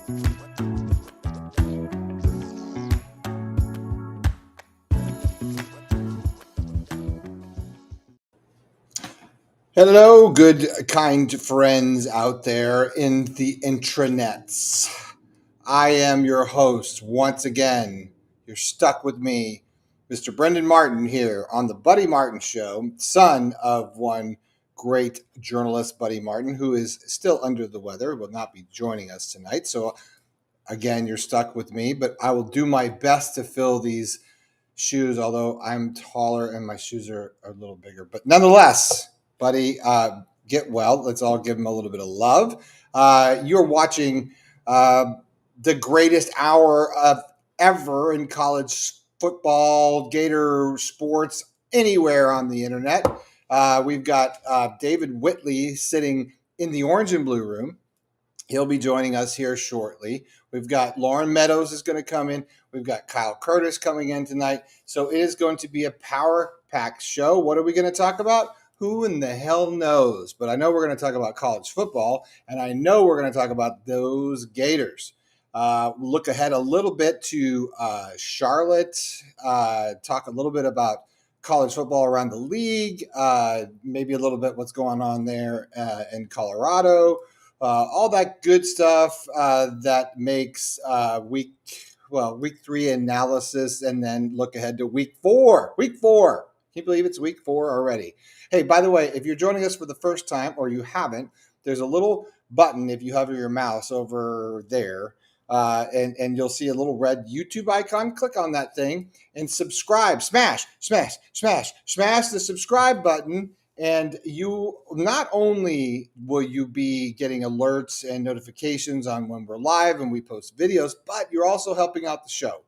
Hello, good, kind friends out there in the intranets. I am your host once again. You're stuck with me, Mr. Brendan Martin, here on the Buddy Martin Show, son of one great journalist, Buddy Martin, who is still under the weather, will not be joining us tonight. So, again, you're stuck with me, but I will do my best to fill these shoes, although I'm taller and my shoes are a little bigger. But nonetheless, Buddy, get well. Let's all give him a little bit of love. You're watching the greatest hour of ever in college football, Gator sports, anywhere on the internet. We've got David Whitley sitting in the orange and blue room. He'll be joining us here shortly. We've got Loren Meadows is going to come in. We've got Kyle Curtis coming in tonight. So it is going to be a power-packed show. What are we going to talk about? Who in the hell knows? But I know we're going to talk about college football, and I know we're going to talk about those Gators. Look ahead a little bit to Charlotte, talk a little bit about college football around the league, maybe a little bit what's going on there in Colorado. All that good stuff that makes week 3 analysis, and then look ahead to week 4. Week 4. Can you believe it's week 4 already? Hey, by the way, if you're joining us for the first time or you haven't, there's a little button if you hover your mouse over there, and you'll see a little red YouTube icon. Click on that thing and subscribe. Smash the subscribe button. And you not only will you be getting alerts and notifications on when we're live and we post videos, but you're also helping out the show.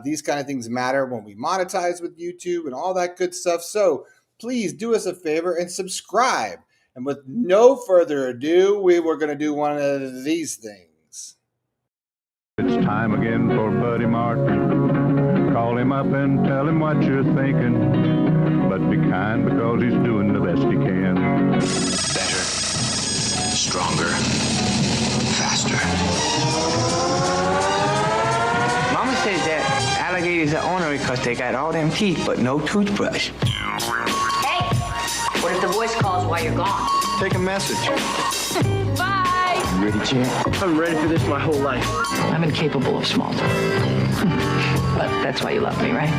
These kind of things matter when we monetize with YouTube and all that good stuff. So please do us a favor and subscribe. And with no further ado, we were going to do one of these things. It's time again for Buddy Martin. Call him up and tell him what you're thinking. But be kind because he's doing the best he can. Better, stronger, faster. Mama says that alligators are ornery because they got all them teeth but no toothbrush. Hey, what if the voice calls while you're gone? Take a message. Bye. You ready, champ? I'm ready for this my whole life. I'm incapable of small talk. But that's why you love me, right?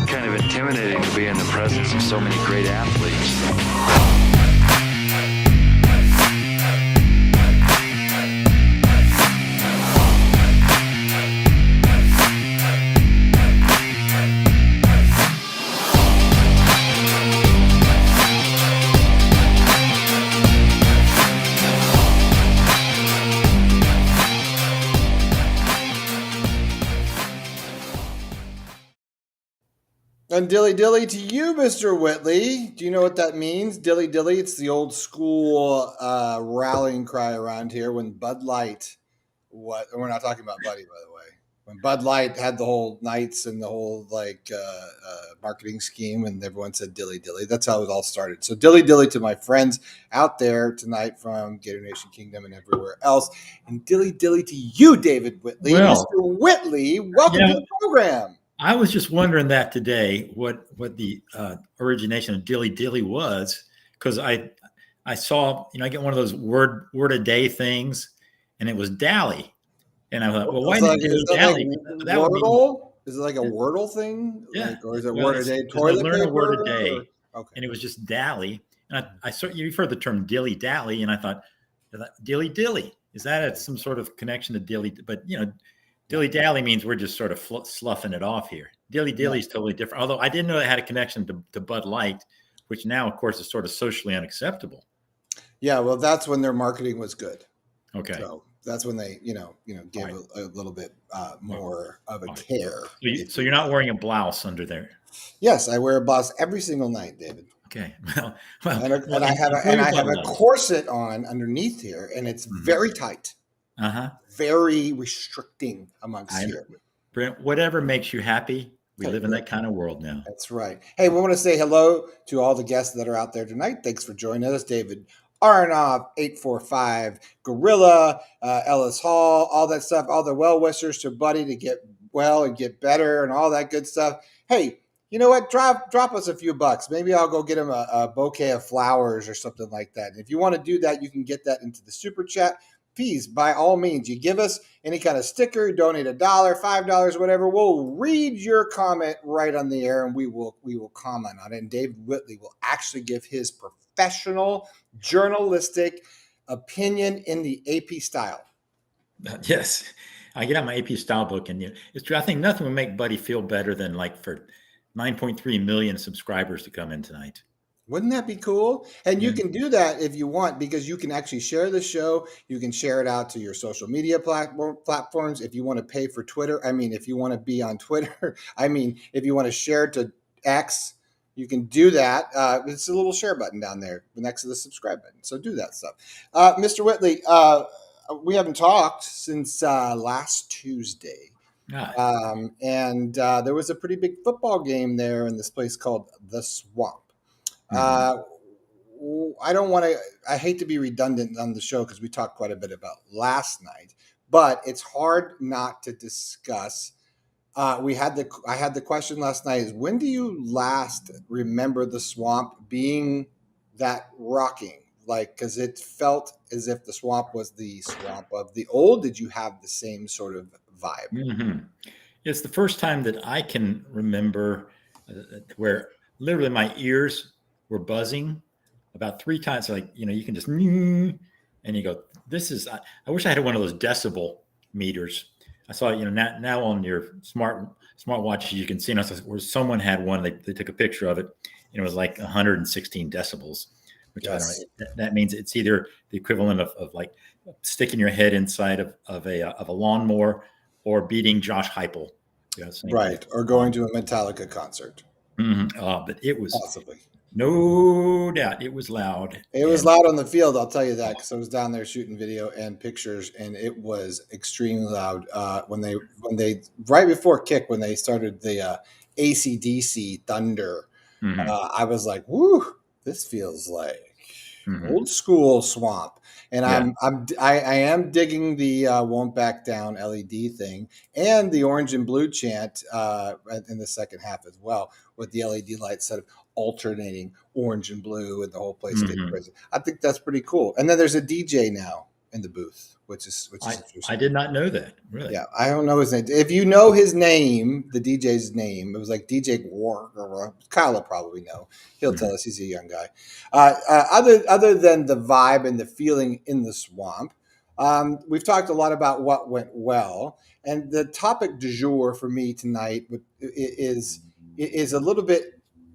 Kind of intimidating to be in the presence of so many great athletes. And dilly dilly to you, Mr. Whitley. Do you know what that means? Dilly dilly. It's the old school rallying cry around here when Bud Light. And we're not talking about Buddy, by the way. When Bud Light had the whole nights and the whole marketing scheme, and everyone said dilly dilly. That's how it all started. So dilly dilly to my friends out there tonight from Gator Nation Kingdom and everywhere else, and dilly dilly to you, David Whitley. Well, Mr. Whitley, welcome to the program. I was just wondering that today, what the origination of dilly dilly was, because I saw, I get one of those word a day things, and it was dally, and I thought, well, why did you do dally? That Wordle? Is it like a Wordle thing? Yeah, or is it word a day toilet learn paper? a word a day, Okay. and it was just dally, and I saw you've heard the term dilly dally, and I thought dilly dilly, is that some sort of connection to dilly? But dilly dally means we're just sort of sloughing it off here. Dilly dilly is totally different. Although I didn't know it had a connection to Bud Light, which now, of course, is sort of socially unacceptable. Yeah, well, that's when their marketing was good. Okay, so that's when they, gave right. a little bit more of a care. So you're not wearing a blouse under there. Yes, I wear a blouse every single night, David. Okay, and I have a corset on underneath here, and it's very tight. Very restricting amongst here. Brent, whatever makes you happy, we live in that kind of world now. That's right. Hey, we want to say hello to all the guests that are out there tonight. Thanks for joining us. David Aronoff, 845, Gorilla, Ellis Hall, all that stuff, all the well wishers to Buddy to get well and get better and all that good stuff. Hey, you know what? Drop us a few bucks. Maybe I'll go get him a bouquet of flowers or something like that. And if you want to do that, you can get that into the super chat. Please, by all means, you give us any kind of sticker, donate $1, $5, whatever. We'll read your comment right on the air, and we will comment on it. And David Whitley will actually give his professional journalistic opinion in the AP style. Yes, I get out my AP style book, and it's true. I think nothing would make Buddy feel better than like for 9.3 million subscribers to come in tonight. Wouldn't that be cool? And you can do that if you want, because you can actually share the show. You can share it out to your social media platforms. If you want to pay for Twitter, if you want to be on Twitter, if you want to share to X, you can do that. It's a little share button down there next to the subscribe button. So do that stuff. Mr. Whitley, we haven't talked since last Tuesday. And there was a pretty big football game there in this place called The Swamp. I hate to be redundant on the show because we talked quite a bit about last night, but it's hard not to discuss. I had the question last night is, when do you last remember the Swamp being that rocking? Like, because it felt as if the Swamp was the Swamp of the old. Did you have the same sort of vibe? Mm-hmm. It's the first time that I can remember where literally my ears were buzzing about 3 times. Like, you can just, and you go, this is, I wish I had one of those decibel meters. I saw, now on your smart watches, you can see where someone had one, they took a picture of it, and it was like 116 decibels, which yes. I don't know. That means it's either the equivalent of like sticking your head inside of a lawnmower or beating Josh Heupel. Right. Or going to a Metallica concert. Mm-hmm. But it was possibly. No doubt it was loud. It was loud on the field, I'll tell you that, because I was down there shooting video and pictures, and it was extremely loud. When they right before kick, when they started the AC/DC Thunder, I was like, "Woo, this feels like old school Swamp." And I am digging the "Won't Back Down" LED thing and the orange and blue chant in the second half as well, with the LED lights sort of alternating orange and blue, and the whole place getting crazy. I think that's pretty cool. And then there's a DJ now in the booth, which is interesting. I did not know that. Really? Yeah, I don't know his name. If you know his name, the DJ's name, it was like DJ War, or Kyle will probably know. He'll tell us. He's a young guy. Other than the vibe and the feeling in the Swamp, we've talked a lot about what went well, and the topic du jour for me tonight is a little bit,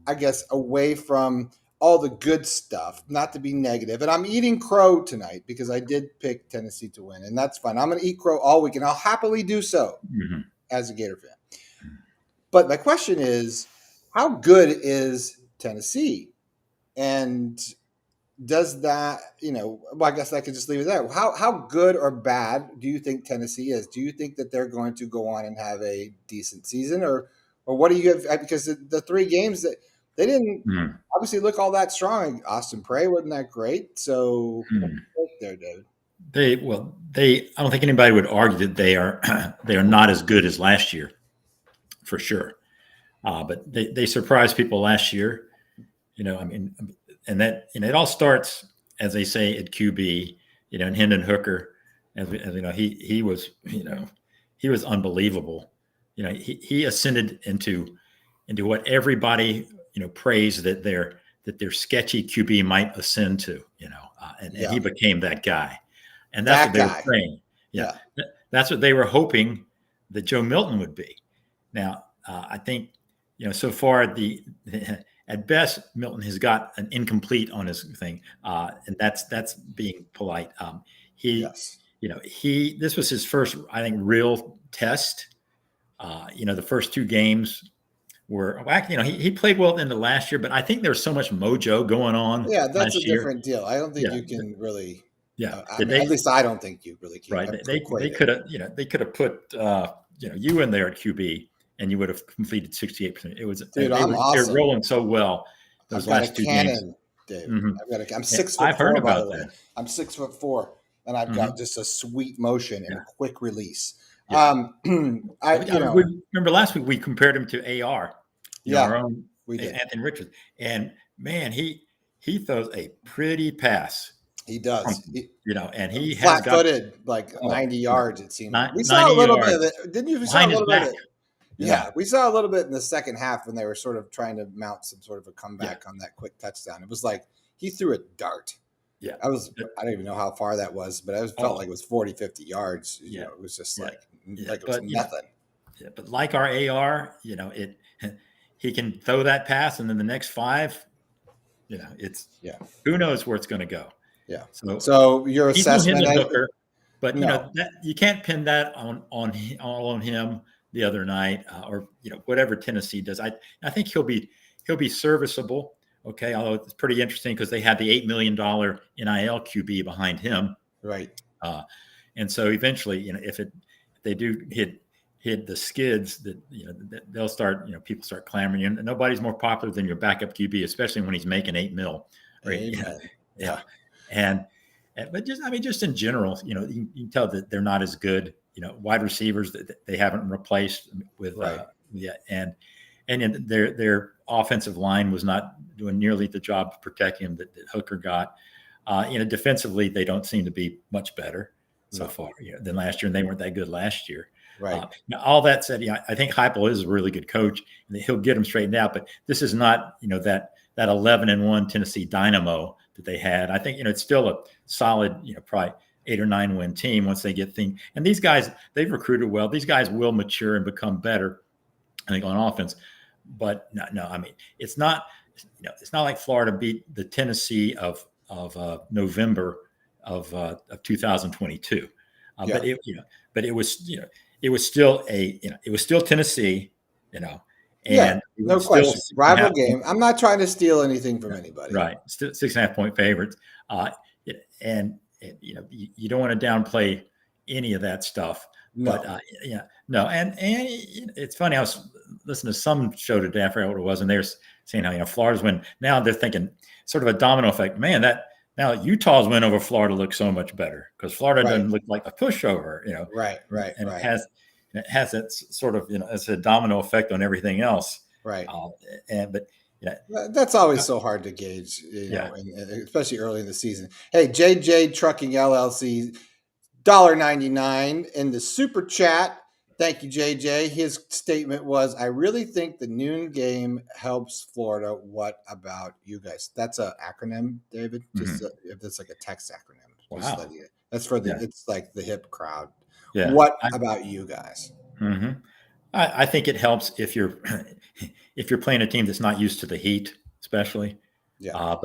I guess, away from all the good stuff, not to be negative. And I'm eating crow tonight because I did pick Tennessee to win, and that's fine. I'm going to eat crow all week, and I'll happily do so as a Gator fan. But my question is, how good is Tennessee? And does that, I guess I could just leave it there. How good or bad do you think Tennessee is? Do you think that they're going to go on and have a decent season, or what do you have? Because the 3 games that they didn't obviously look all that strong. Austin Prey wasn't that great. So there, David. I don't think anybody would argue that they are not as good as last year, for sure. But they surprised people last year, and that, it all starts, as they say, at QB, and Hendon Hooker, as he was unbelievable. He ascended into what everybody praised that their sketchy QB might ascend to, and he became that guy, and that's what they were saying. Yeah, that's what they were hoping that Joe Milton would be. Now, I think so far at best Milton has got an incomplete on his thing, and that's being polite. This was his first, I think, real test. The first 2 games were, he played well in the last year, but I think there's so much mojo going on. Yeah, that's a different deal. I don't think you can really. Yeah, at least I don't think you really can. Right. They could have put you in there at QB, and you would have completed 68%. It was, dude, I'm awesome. They're rolling so well those last 2 games. Dave. Mhm. I'm Yeah, 6'4", I've heard by the about way. that. I'm 6'4", and I've got just a sweet motion and Yeah. a quick release. Yeah. Remember last week we compared him to AR, our own we did. Anthony Richards, and man, he throws a pretty pass. He does. And he has got flat-footed, like 90 yards. It seemed like we saw a 90 little bit yards of it, didn't you? We saw a behind his little bit of back. it. Yeah, we saw a little bit in the second half when they were sort of trying to mount some sort of a comeback on that quick touchdown. It was like he threw a dart. Yeah. I don't even know how far that was, but I felt like it was 40, 50 yards. Yeah. It was just like it was but, nothing. But like our AR, he can throw that pass, and then the next 5, it's who knows where it's going to go. Yeah. So your assessment, Hooker, but that, you can't pin that on him the other night, or whatever Tennessee does. I think he'll be serviceable. Okay, although it's pretty interesting because they had the $8 million NIL QB behind him, right? And so eventually, if they do hit the skids, that they'll start, people start clamoring. And nobody's more popular than your backup QB, especially when he's making $8 million. Right? Yeah. But just in general, you can tell that they're not as good. Wide receivers that they haven't replaced with, and their offensive line was not doing nearly the job of protecting him that Hooker got. Defensively, they don't seem to be much better so far than last year, and they weren't that good last year. Right. Now, all that said, I think Heupel is a really good coach, and he'll get them straightened out. But this is not, that 11-1 Tennessee Dynamo that they had. I think it's still a solid, probably 8 or 9 win team once they get things. And these guys, they've recruited well. These guys will mature and become better, I think, on offense. But no, I mean, it's not like Florida beat the Tennessee of November of 2022. But it was still Tennessee, and no question, rival game. I'm not trying to steal anything from anybody. Right, still 6.5 point favorites, and you don't want to downplay any of that stuff. No. But no, and it's funny. I was listening to some show today. I forgot what it was, and they were saying how Florida's win. Now they're thinking sort of a domino effect. Man, that now Utah's win over Florida looks so much better because Florida doesn't look like a pushover. Right. And it has that sort of as a domino effect on everything else. Right. But that's always so hard to gauge, especially early in the season. Hey, JJ Trucking LLC. $1.99 in the super chat. Thank you, JJ. His statement was, I really think the noon game helps Florida. What about you guys? That's an acronym, David. Just if it's like a text acronym. Wow. That's for it's like the hip crowd. Yeah. What about you guys? Mm-hmm. I think it helps if you're playing a team that's not used to the heat, especially. Yeah.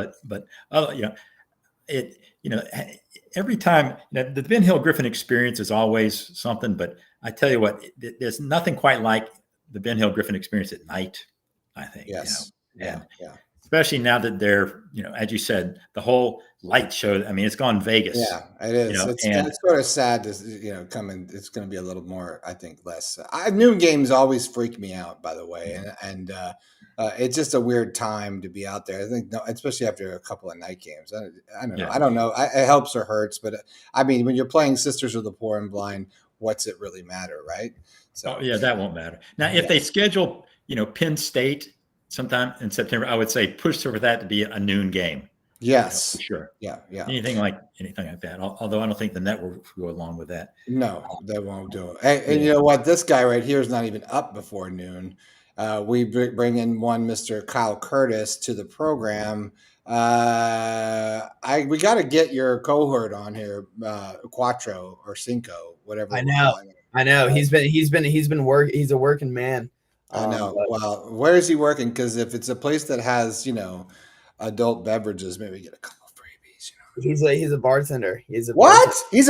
Every time the Ben Hill Griffin experience is always something, but I tell you what, there's nothing quite like the Ben Hill Griffin experience at night, I think. Yes. Yeah. Especially now that they're, as you said, the whole light show. I mean, it's gone Vegas. Yeah, it is. It's sort of sad to, coming. It's going to be a little more, I think, less. Noon games always freak me out, by the way. And it's just a weird time to be out there. I think, especially after a couple of night games. I don't know. I don't know. It helps or hurts. But I mean, when you're playing Sisters of the Poor and Blind, what's it really matter, right? So that won't matter. Now, if they schedule, Penn State sometime in September, I would say push for that to be a noon game. Yes, for sure. Yeah. Anything like that. Although I don't think the network will go along with that. No, they won't do it. And you know what? This guy right here is not even up before noon. We bring in one Mr. Kyle Curtis to the program. We got to get your cohort on here, Quattro or Cinco, whatever. I know. He's been working. He's a working man. I know. Well, where is he working? Because if it's a place that has, adult beverages, maybe get a couple freebies. He's a bartender. He's a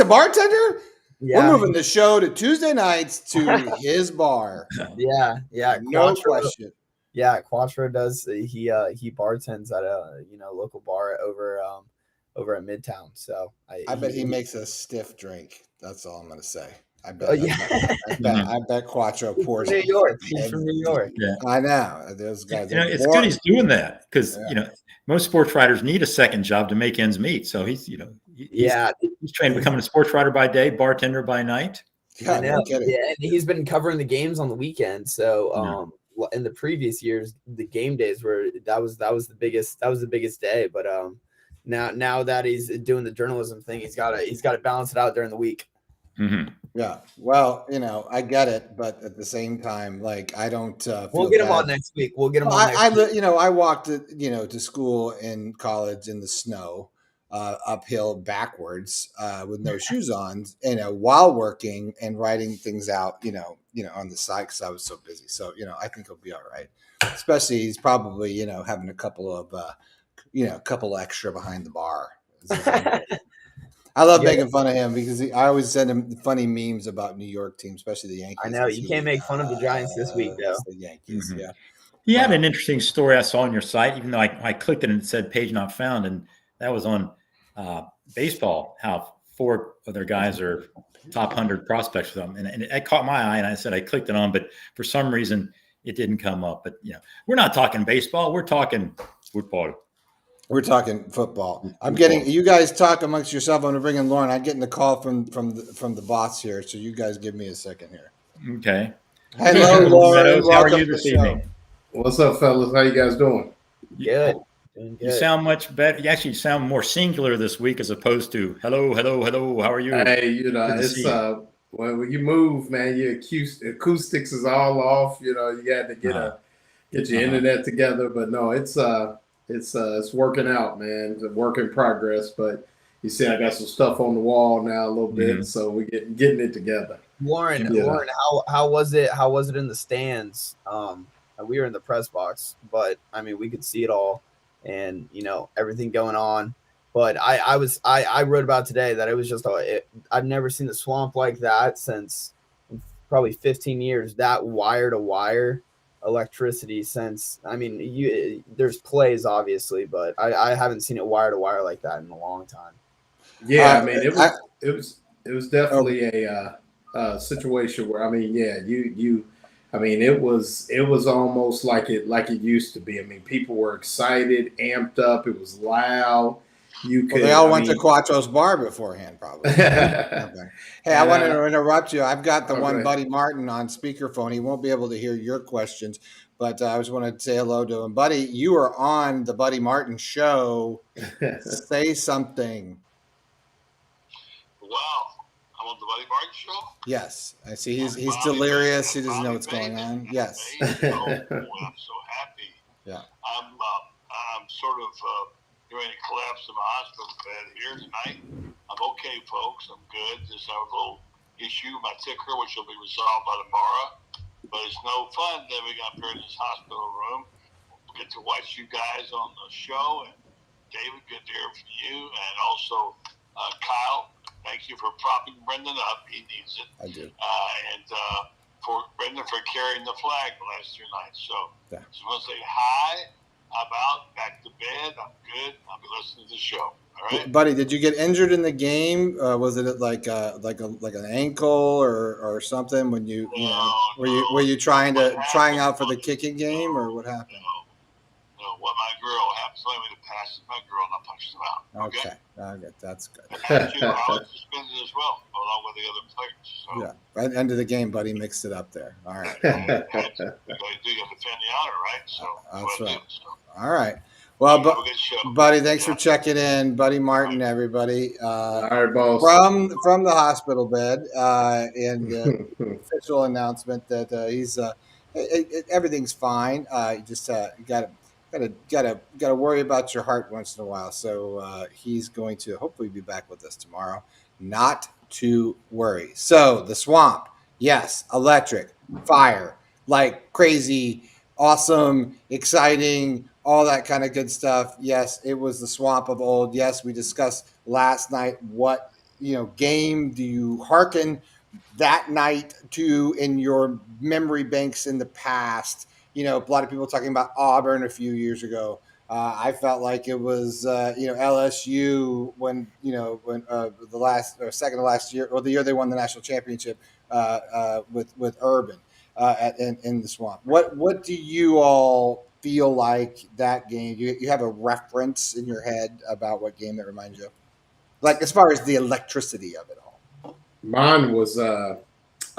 bartender. Yeah. We're moving the show to Tuesday nights to his bar. Yeah. No question. Yeah, Quattro does. He bartends at a local bar over at Midtown. So I bet he makes a stiff drink. That's all I'm gonna say. I bet. I bet Quattro pours. New York. He's from New York. Yeah. I know those guys. It's good he's doing that because most sports writers need a second job to make ends meet. So he's he's trained becoming a sports writer by day, bartender by night. Yeah, I know. And he's been covering the games on the weekend. So in the previous years, the game days that was the biggest day. But now that he's doing the journalism thing, he's got to balance it out during the week. Mm-hmm. Yeah. Well, I get it, but at the same time, like I don't. We'll get him on next week. We'll get him on next week. I walked, to school in college in the snow, uphill backwards, with no shoes on, while working and writing things out, on the side because I was so busy. So, I think he'll be all right. Especially he's probably, having a couple extra behind the bar. I love making fun of him because I always send him funny memes about New York teams, especially the Yankees. I know you can't make fun of the Giants this week, though. The Yankees, yeah. He had an interesting story I saw on your site, even though I clicked it and it said page not found, and that was on baseball. How 4 of their guys are top 100 prospects for them, and it caught my eye, and I said I clicked it on, but for some reason it didn't come up. But we're not talking baseball; we're talking football. We're talking football. I'm getting you guys talk amongst yourself. I'm going to bring in Loren. I'm getting a call from the boss here, so you guys give me a second here. Okay. Hello, Loren. Meadows, how are you this evening? What's up, fellas? How you guys doing? Good. You sound much better. You actually sound more singular this week as opposed to hello, hello, hello. How are you? Hey, it's when you move, man, your acoustics is all off. You got to get your internet together. But no, it's working out, man. It's a work in progress, but you see, I got some stuff on the wall now a little bit, so we're getting it together. Loren, how was it? How was it in the stands? We were in the press box, but I mean, we could see it all, and everything going on. But I wrote about today that it was just I've never seen the swamp like that since probably 15 years. That wire to wire electricity since there's plays obviously, but I haven't seen it wire to wire like that in a long time. Yeah, it was definitely a situation where it was almost like it used to be. I mean, people were excited, amped up. It was loud. They all went to Quattro's bar beforehand, probably. Okay. Hey, I wanted to interrupt you. I've got the one Buddy Martin on speakerphone. He won't be able to hear your questions, but I just wanted to say hello to him. Buddy, you are on the Buddy Martin show. Say something. Wow. I'm on the Buddy Martin show? Yes. I see he's delirious. He doesn't know what's going on. Yes. I'm so happy. Yeah. I'm sort of going to collapse in my hospital bed here tonight. I'm okay, folks. I'm good. Just have a little issue with my ticker, which will be resolved by tomorrow. But it's no fun living up here in this hospital room. We'll get to watch you guys on the show. And David, good to hear from you. And also Kyle, thank you for propping Brendan up. He needs it. I do. And for Brendan for carrying the flag the last 2 nights. So just want to say hi. I'm out, back to bed. I'm good. I'll be listening to the show. All right, Buddy. Did you get injured in the game? Was it like an ankle or something when you were you trying out for the kicking game or what happened? No. What my girl happened. Somebody made a pass to my girl and I punched him out. Okay, that's good. I was suspended as well, along with the other players. So. Yeah, right end of the game, Buddy mixed it up there. All right. You do defend the honor, right? So that's right. All right. Well, Buddy, thanks for checking in, Buddy Martin, everybody. All right, boss. From the hospital bed, and official announcement that he's everything's fine. You just gotta worry about your heart once in a while. So he's going to hopefully be back with us tomorrow. Not to worry. So the swamp, yes, electric, fire, like crazy, awesome, exciting, all that kind of good stuff. Yes, it was the swamp of old. Yes, we discussed last night what game do you hearken that night to in your memory banks in the past. A lot of people talking about Auburn a few years ago. I felt like it was, LSU when the last or second to last year, or the year they won the national championship with Urban in the Swamp. What do you all feel like that game? You have a reference in your head about what game that reminds you of? Like as far as the electricity of it all. Mine was I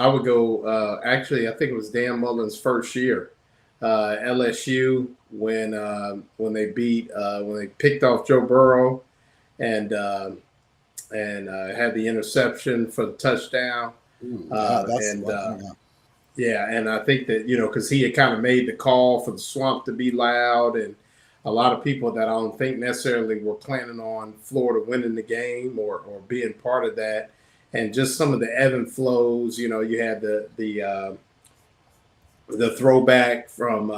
would go actually I think it was Dan Mullen's first year. LSU when they beat when they picked off Joe Burrow and had the interception for the touchdown. And I think that, because he had kind of made the call for the Swamp to be loud, and a lot of people that I don't think necessarily were planning on Florida winning the game or being part of that. And just some of the ebb and flows, you had the throwback from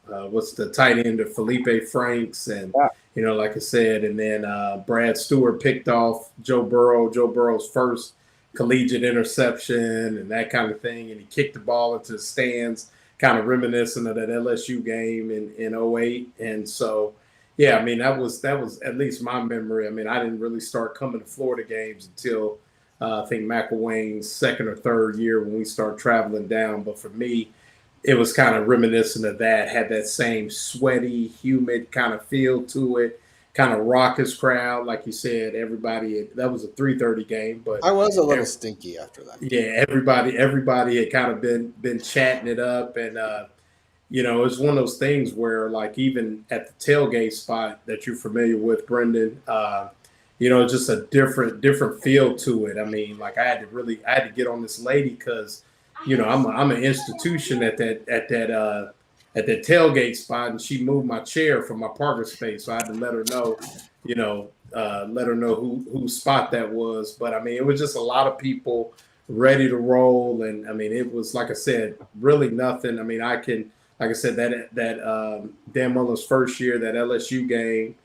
what's the tight end of Felipe Franks, and like I said, and then Brad Stewart picked off Joe Burrow's first collegiate interception and that kind of thing, and he kicked the ball into the stands, kind of reminiscent of that LSU game in 2008. And so, yeah, I mean, that was at least my memory. I mean, I didn't really start coming to Florida games until I think McElwain's second or third year when we started traveling down. But for me, it was kind of reminiscent of that, had that same sweaty, humid kind of feel to it, kind of raucous crowd. Like you said, everybody, that was a 3:30 game, but I was a little stinky after that. Yeah, everybody had kind of been chatting it up. And, it was one of those things where, like, even at the tailgate spot that you're familiar with, Brendan, just a different feel to it. I mean, like, I had to get on this lady because, I'm an institution at that tailgate spot, and she moved my chair from my parking space, so I had to let her know, whose spot that was. But I mean, it was just a lot of people ready to roll, and I mean, it was, like I said, really nothing. I mean, like I said, that Dan Mullen's first year, that LSU game,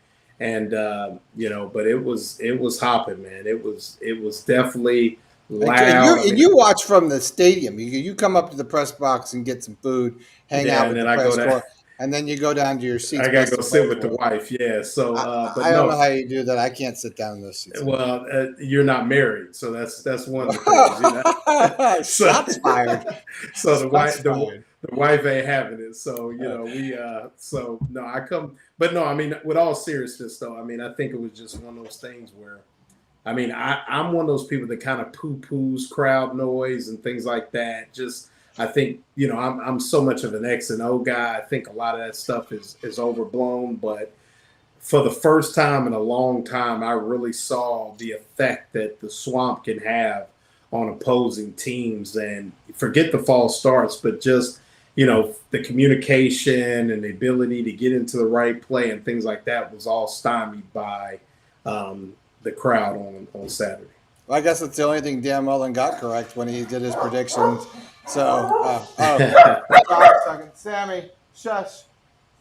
and but it was hopping, man. It was definitely loud. And you watch from the stadium. You come up to the press box and get some food, hang out with the press corps, and then you go down to your seats. I got to go sit with the wife. Yeah. So I don't know how you do that. I can't sit down in those seats. Well, you're not married, so that's one of the things. Shots fired. So the wife ain't having it. So I come. But no, I mean, with all seriousness though, I mean, I think it was just one of those things where, I mean, I'm one of those people that kind of poo-poos crowd noise and things like that. Just, I think, I'm so much of an X and O guy. I think a lot of that stuff is overblown. But for the first time in a long time, I really saw the effect that the Swamp can have on opposing teams. And forget the false starts, but just, the communication and the ability to get into the right play and things like that was all stymied by the crowd on Saturday. Well, I guess that's the only thing Dan Mullen got correct when he did his predictions. So, second, Sammy, shush.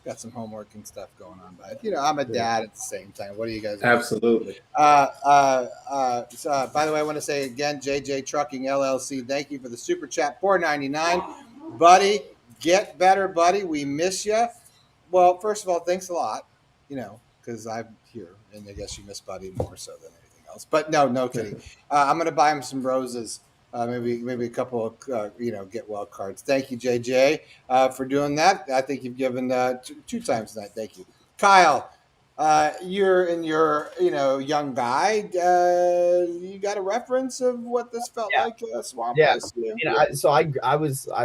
Got some homework and stuff going on, but I'm a dad at the same time. What do you guys? Absolutely. So, by the way, I want to say again, JJ Trucking LLC. Thank you for the super chat, $4.99, buddy. Get better, buddy. We miss you. Well, first of all, thanks a lot. Because I'm here, and I guess you miss Buddy more so than anything else. But no kidding. I'm going to buy him some roses, maybe a couple of get well cards. Thank you, JJ, for doing that. I think you've given two times tonight. Thank you, Kyle. You're in your young guy. You got a reference of what this felt like Swamp? Yeah. I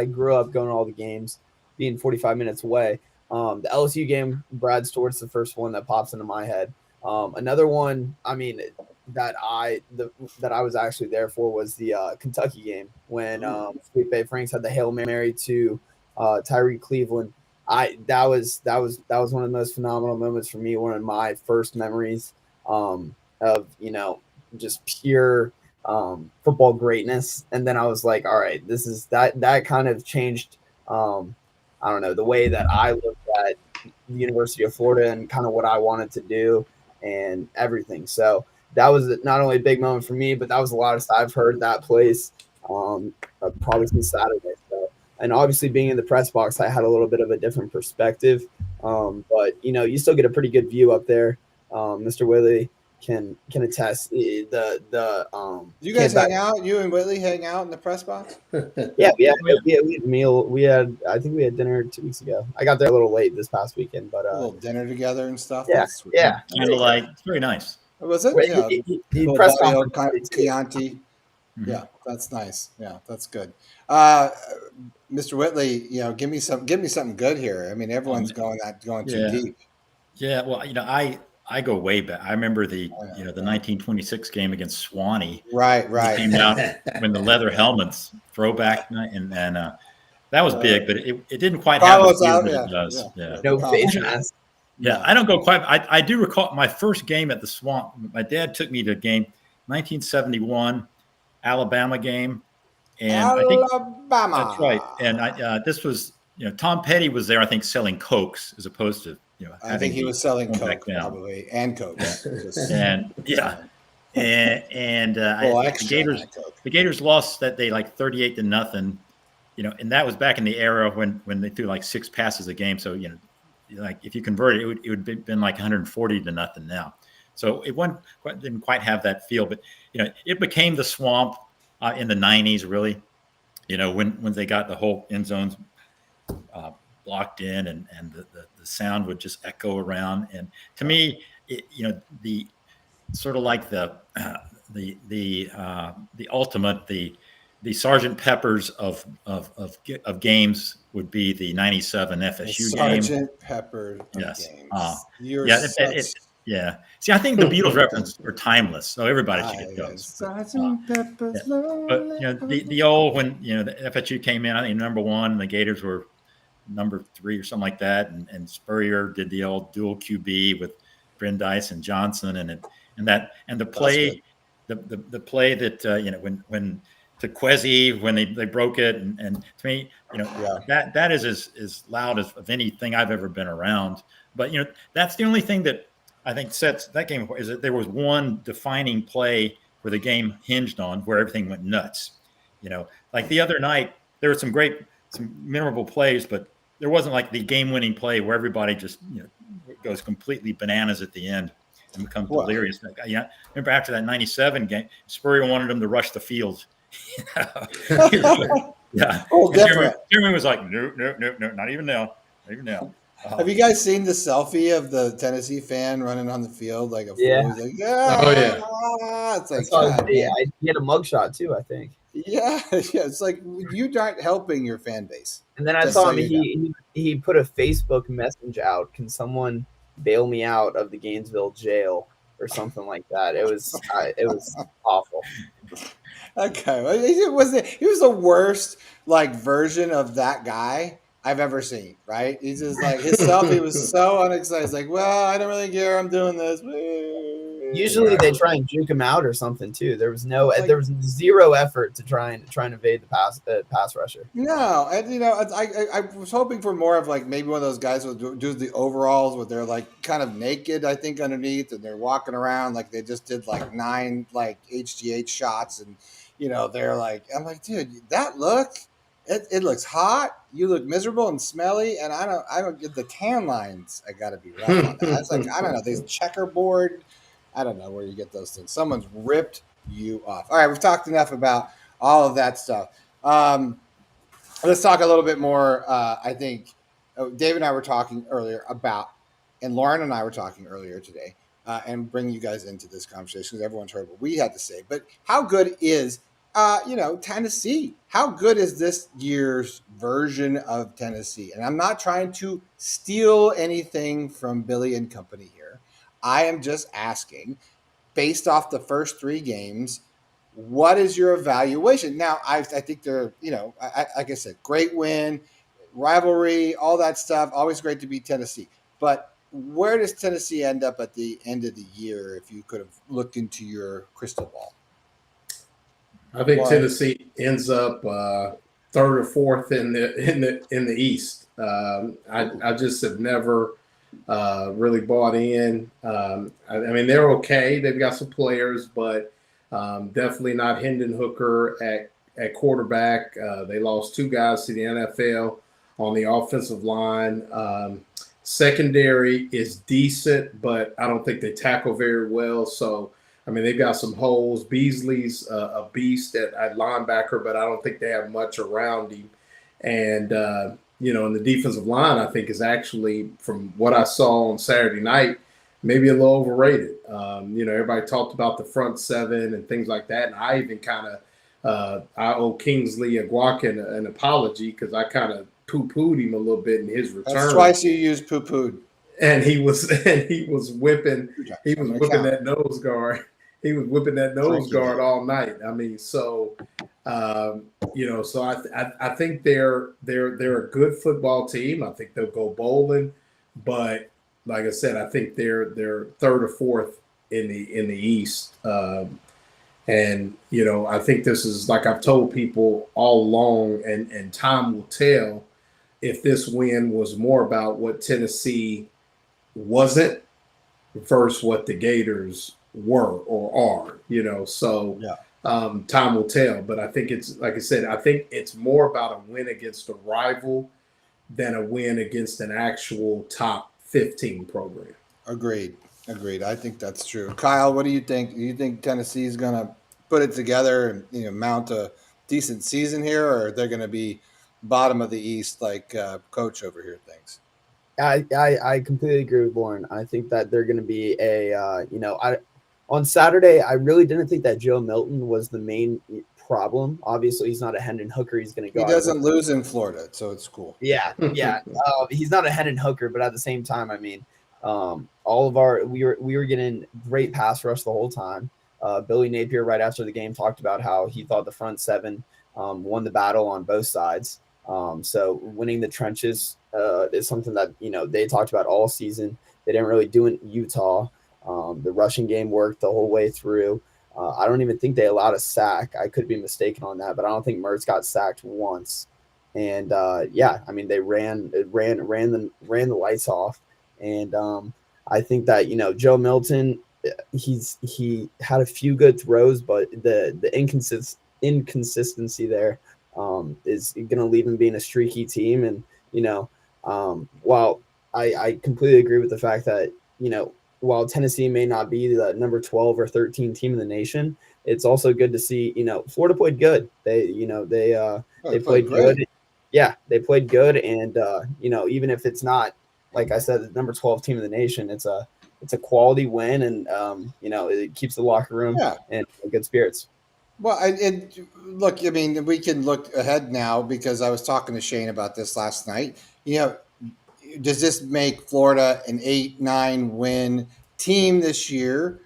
grew up going to all the games, being 45 minutes away. The LSU game, Brad Stewart's the first one that pops into my head. Another one, I mean, that I was actually there for was the Kentucky game when Felipe Franks had the Hail Mary to Tyreek Cleveland. That was one of the most phenomenal moments for me. One of my first memories of just pure football greatness. And then I was like, all right, this is that kind of changed. I don't know, the way that I looked at the University of Florida and kind of what I wanted to do and everything. So that was not only a big moment for me, but that was the loudest I've heard that place probably since Saturday. So, and obviously being in the press box, I had a little bit of a different perspective But you still get a pretty good view up there. Mr. Whitley can attest. Do you guys hang out? You and Whitley hang out in the press box? Yeah, we had a meal. I think we had dinner 2 weeks ago. I got there a little late this past weekend, but a little dinner together and stuff. Yeah, That's sweet. yeah. Candlelight. It's very nice. Was it? He press conference Chianti. Yeah, that's nice. Yeah, that's good. Mr. Whitley, give me something good here. I mean, everyone's going too deep. Yeah, well, I go way back. I remember the 1926 game against Swanee. Right. Came out when the leather helmets throwback night, and that was big, but it didn't quite have the feel that it does. Yeah. No face mask. Yeah, I don't go quite. I do recall my first game at the Swamp. My dad took me to a game, 1971 Alabama game, and Alabama. That's right. And this was Tom Petty was there. I think selling Cokes as opposed to I think he was selling Coke probably and Coke. And the Gators lost that day like 38-0. And that was back in the era when they threw like 6 passes a game. So like if you convert it, it would have been like 140-0 now. So it didn't quite have that feel, but it became the Swamp in the 90s, really. When they got the whole end zones blocked in, and the sound would just echo around. And to me, the sort of like the ultimate, the Sergeant Peppers of games would be the 97 FSU game. Sergeant Pepper games. See, I think the Beatles references are timeless, so everybody should get those. Sergeant Pepper's But the old when the FSU came in, I think #1, and the Gators were #3 or something like that, and Spurrier did the old dual QB with Brandeis and Johnson, and the play, the play that when to Kwesi when they broke it, and to me that is as loud as of anything I've ever been around. But that's the only thing that I think sets that game apart, is that there was one defining play where the game hinged on, where everything went nuts. Like the other night there were some memorable plays, but there wasn't like the game-winning play where everybody just goes completely bananas at the end and becomes delirious. Remember after that 97 game, Spurrier wanted them to rush the field. Yeah. Oh, different. Jeremy was like, no, not even now. Have you guys seen the selfie of the Tennessee fan running on the field like a fool? Yeah. He's like, oh yeah. It's like, he had a mugshot too, I think. Yeah. It's like you aren't helping your fan base. And then I saw him. He put a Facebook message out. Can someone bail me out of the Gainesville jail or something like that? It was awful. Okay, he was the worst version of that guy I've ever seen. Right? He's just like his selfie was so unexcited. It's like, well, I don't really care. I'm doing this. Usually they try and juke him out or something too. There was zero effort to try and evade the pass rusher. No, and I was hoping for more of maybe one of those guys who do the overalls where they're kind of naked, I think, underneath, and they're walking around like they just did 9 HGH shots, and they're I'm like, dude, that look. It looks hot. You look miserable and smelly, and I don't get the tan lines. I got to be rough on that. It's I don't know. These checkerboard. I don't know where you get those things. Someone's ripped you off. All right, we've talked enough about all of that stuff. Let's talk a little bit more. I think Dave and I were talking earlier about, and Loren and I were talking earlier today, and bring you guys into this conversation because everyone's heard what we had to say. But how good is Tennessee? How good is this year's version of Tennessee? And I'm not trying to steal anything from Billy and company here. I am just asking, based off the first 3 games, what is your evaluation? Now, I think they're, like I said, great win, rivalry, all that stuff. Always great to beat Tennessee. But where does Tennessee end up at the end of the year if you could have looked into your crystal ball? I think Tennessee ends up 3rd or 4th in the East. I just have never really bought in. I mean, they're okay. They've got some players, but definitely not Hendon Hooker at quarterback. They lost 2 guys to the NFL on the offensive line. Secondary is decent, but I don't think they tackle very well. So, I mean, they've got some holes. Beasley's a beast at linebacker, but I don't think they have much around him. And, and the defensive line, I think, is actually, from what I saw on Saturday night, maybe a little overrated. Everybody talked about the front seven and things like that. And I even kind of, I owe Kingsley Aguakin an apology because I kind of poo-pooed him a little bit in his return. That's twice you used poo-pooed. And he was whipping that nose guard. He was whipping that nose guard all night. I mean, so I think they're a good football team. I think they'll go bowling, but like I said, I think they're third or fourth in the East. I think this is, like I've told people all along, and time will tell if this win was more about what Tennessee wasn't versus what the Gators were or are, so time will tell. But I think it's, like I said, I think it's more about a win against a rival than a win against an actual top 15 program. Agreed. I think that's true. Kyle, what do you think? Do you think Tennessee is going to put it together and mount a decent season here, or they're going to be bottom of the East like Coach over here thinks? I completely agree with Loren. I think that they're going to be on Saturday, I really didn't think that Joe Milton was the main problem. Obviously, he's not a Hendon Hooker. He's going to go. He doesn't lose in Florida, so it's cool. Yeah. He's not a Hendon Hooker, but at the same time, I mean, we were getting great pass rush the whole time. Billy Napier, right after the game, talked about how he thought the front seven won the battle on both sides. So winning the trenches is something that they talked about all season. They didn't really do in Utah. The rushing game worked the whole way through. I don't even think they allowed a sack. I could be mistaken on that, but I don't think Mertz got sacked once. And I mean, they ran the lights off. And I think that Joe Milton, he had a few good throws, but the inconsistency there is going to leave him being a streaky team. And while I completely agree with the fact that while Tennessee may not be the number 12 or 13 team in the nation, it's also good to see, Florida played good. They played good. Yeah, they played good. And, even if it's not, like I said, the number 12 team in the nation, it's a quality win. And, it keeps the locker room in good spirits. Well, look, I mean, we can look ahead now because I was talking to Shane about this last night. Does this make Florida an 8-9 win team this year?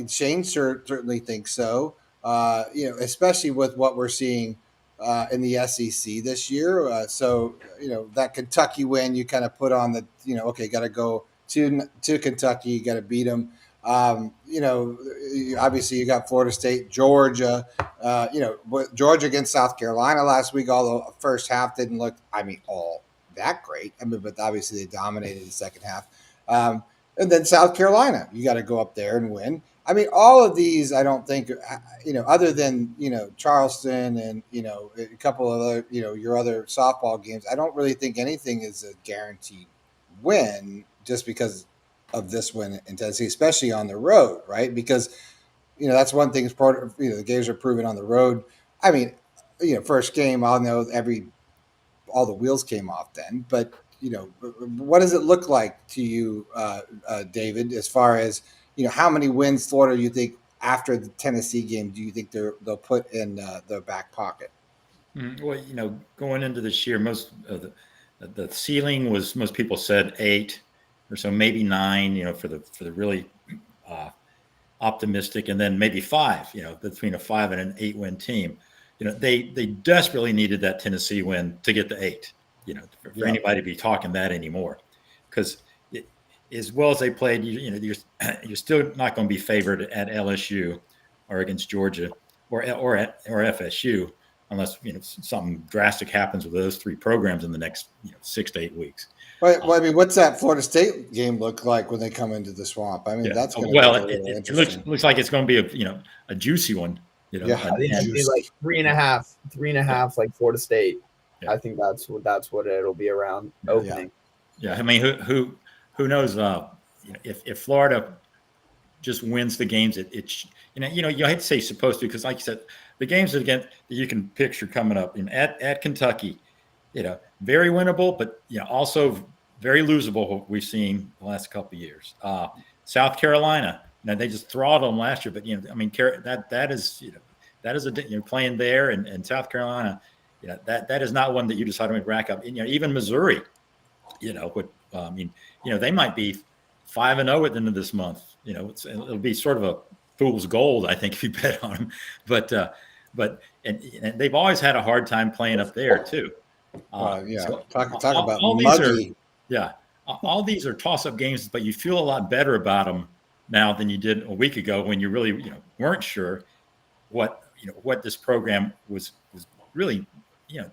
Shane certainly thinks so. Especially with what we're seeing in the SEC this year. So that Kentucky win, you kind of put on the got to go to Kentucky, you got to beat them. Obviously you got Florida State, Georgia. Georgia against South Carolina last week. Although the first half didn't look, all that great. but obviously they dominated the second half. And then South Carolina, you got to go up there and win. All of these, I don't think, other than, Charleston and, a couple of other, your other softball games, I don't really think anything is a guaranteed win just because of this win in Tennessee, especially on the road, right? Because, that's one thing, the Gators are proven on the road. First game, I'll know all the wheels came off then. But, what does it look like to you, David, as far as, how many wins Florida you think after the Tennessee game do you think they'll put in their back pocket? Well, going into this year, most of the ceiling was, most people said 8 or so, maybe 9, for the really optimistic, and then maybe 5, between a 5 and an 8 win team. They desperately needed that Tennessee win to get to 8, for anybody to be talking that anymore. Because as well as they played, you're still not going to be favored at LSU or against Georgia or FSU unless something drastic happens with those 3 programs in the next 6 to 8 weeks. Well, what's that Florida State game look like when they come into the Swamp? That's going to be it looks like it's going to be a juicy one. I think it'd be like 3.5, like Florida State. Yeah. I think that's what it'll be around opening. Yeah, I mean, who knows? If Florida just wins the games, you hate to say supposed to, because like you said, the games that you can picture coming up at Kentucky, very winnable, but also very losable. What we've seen the last couple of years. South Carolina, they just throttled them last year, but I mean, that is playing there and South Carolina, that is not one that you decide to rack up. Even Missouri, they might be 5-0 at the end of this month. It'll be sort of a fool's gold, I think, if you bet on them. But they've always had a hard time playing up there too. So talk about muggy. All these are toss-up games, but you feel a lot better about them now than you did a week ago when you really weren't sure what this program was really.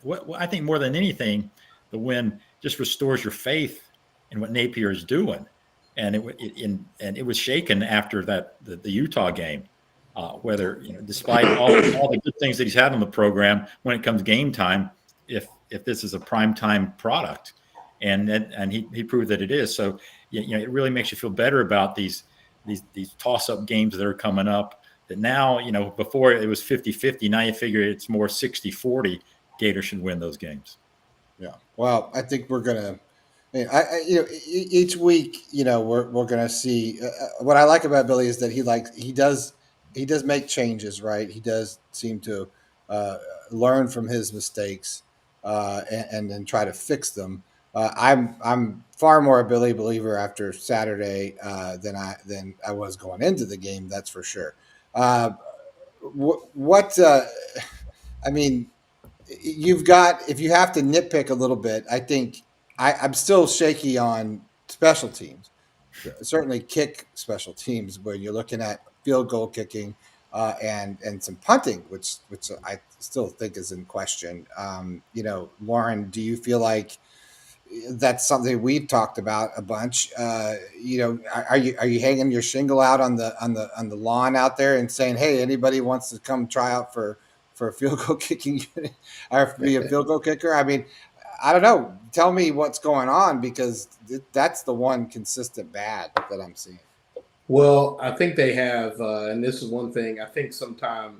What I think more than anything, the win just restores your faith in what Napier is doing, and it was shaken after the Utah game. Whether despite all the good things that he's had on the program, when it comes game time, if this is a prime time product, and he proved that it is. So it really makes you feel better about these toss up games that are coming up. That now before it was 50-50. Now you figure it's more 60-40. Gator should win those games. Yeah. Well, I think we're gonna. Each week, we're gonna see. What I like about Billy is that he does make changes, right? He does seem to learn from his mistakes and then try to fix them. I'm far more a Billy believer after Saturday than I was going into the game. That's for sure. I mean, if you have to nitpick a little bit, I think I'm still shaky on special teams. Certainly kick special teams where you're looking at field goal kicking and some punting, which I still think is in question. Loren, do you feel like that's something we've talked about a bunch? Are you hanging your shingle out on the lawn out there and saying, hey, anybody wants to come try out for a field goal kicking unit or be a field goal kicker? I mean, I don't know. Tell me what's going on, because that's the one consistent bad that I'm seeing. Well, I think they have, and this is one thing, I think sometimes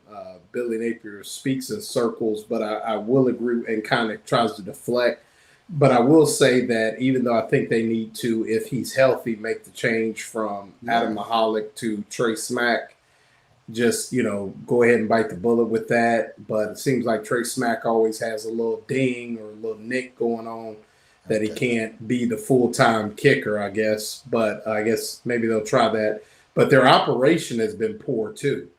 Billy Napier speaks in circles, but I will agree and kind of tries to deflect. But I will say that even though I think they need to, if he's healthy, make the change from Adam Mahalik to Trey Smack, just, go ahead and bite the bullet with that. But it seems like Trey Smack always has a little ding or a little nick going on that he can't be the full-time kicker, I guess. But I guess maybe they'll try that. But their operation has been poor too.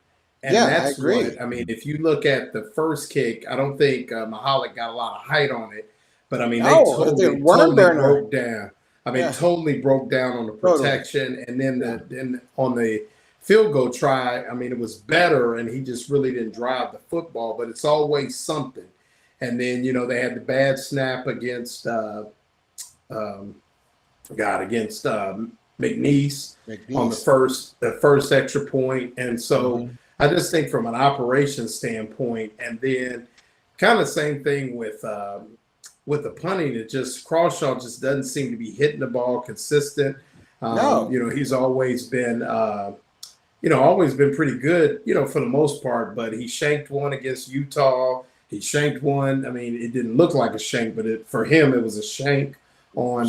And that's I agree. if you look at the first kick, I don't think Mahalik got a lot of height on it. But, I mean, they totally broke down. Totally broke down on the protection. And then on the field goal try, I mean, it was better, and he just really didn't drive the football. But it's always something. And then, they had the bad snap against McNeese on the first extra point. And so I just think from an operations standpoint, and then kind of same thing with the punting, it just Crawshaw just doesn't seem to be hitting the ball consistent. He's always been pretty good, for the most part, but he shanked one against Utah. He shanked one. I mean, it didn't look like a shank, but for him, it was a shank on.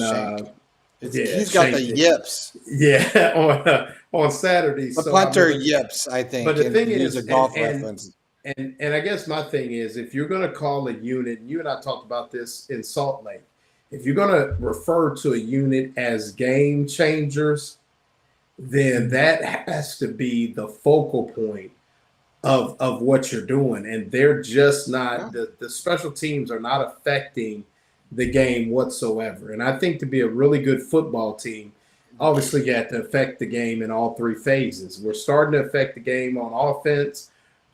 He's got the yips. Yeah, on Saturday. The punter yips, I think. But the thing is, a golf reference. And I guess my thing is, if you're going to call a unit, and you and I talked about this in Salt Lake, if you're going to refer to a unit as game changers, then that has to be the focal point of what you're doing. And they're just not, the special teams are not affecting the game whatsoever. And I think to be a really good football team, obviously you have to affect the game in all three phases. We're starting to affect the game on offense,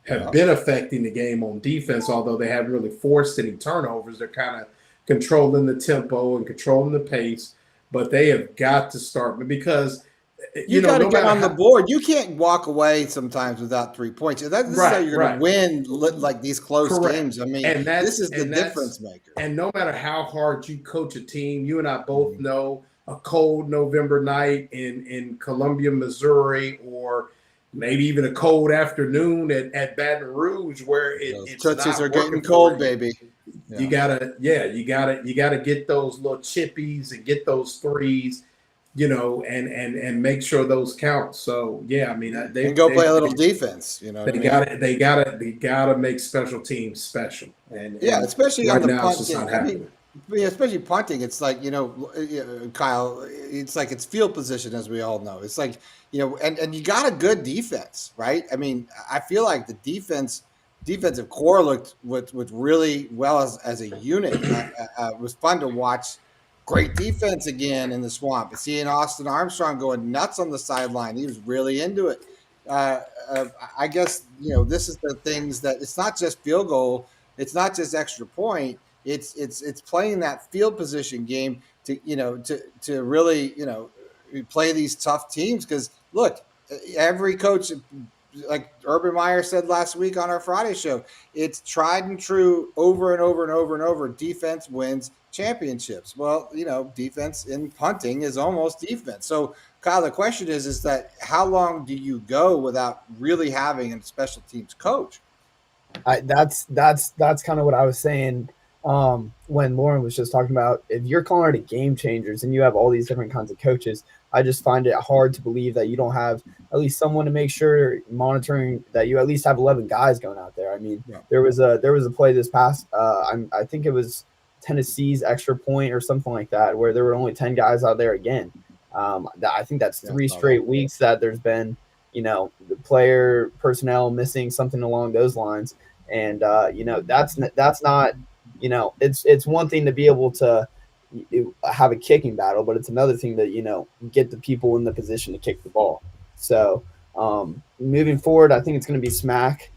have been affecting the game on defense, although they haven't really forced any turnovers. They're kind of controlling the tempo and controlling the pace, but they have got to start, because You got to get on the board. You can't walk away sometimes without 3 points. This is how you're going to win like these close games. I mean, this is the difference maker. And no matter how hard you coach a team, you and I both know a cold November night in Columbia, Missouri, or maybe even a cold afternoon at Baton Rouge, where it's Tootsies are getting cold, baby. Yeah. You gotta get those little chippies and get those threes, and make sure those count. So yeah, I mean, they go play a little defense. They gotta make special teams special. And especially right on the now, punt. it's just not happening. Especially punting, it's like Kyle. It's like it's field position, as we all know. It's like and you got a good defense, right? I mean, I feel like the defensive core looked really well as a unit. It was fun to watch. Great defense again in the swamp. Seeing Austin Armstrong going nuts on the sideline, he was really into it. I guess this is the things that it's not just field goal, it's not just extra point. It's playing that field position game to really play these tough teams, because look, every coach, like Urban Meyer said last week on our Friday show, it's tried and true over and over and over and over. Defense wins championships. Well, defense in punting is almost defense. So Kyle, the question is that how long do you go without really having a special teams coach? That's kind of what I was saying when Loren was just talking about, if you're calling it game changers and you have all these different kinds of coaches, I just find it hard to believe that you don't have at least someone to make sure monitoring that you at least have 11 guys going out there. I mean, there was a play this past, I think it was Tennessee's extra point or something like that, where there were only 10 guys out there again. I think that's 3 straight weeks that there's been, the player personnel missing, something along those lines. And, that's not, it's one thing to be able to have a kicking battle, but it's another thing to, get the people in the position to kick the ball. So moving forward, I think it's going to be Smack.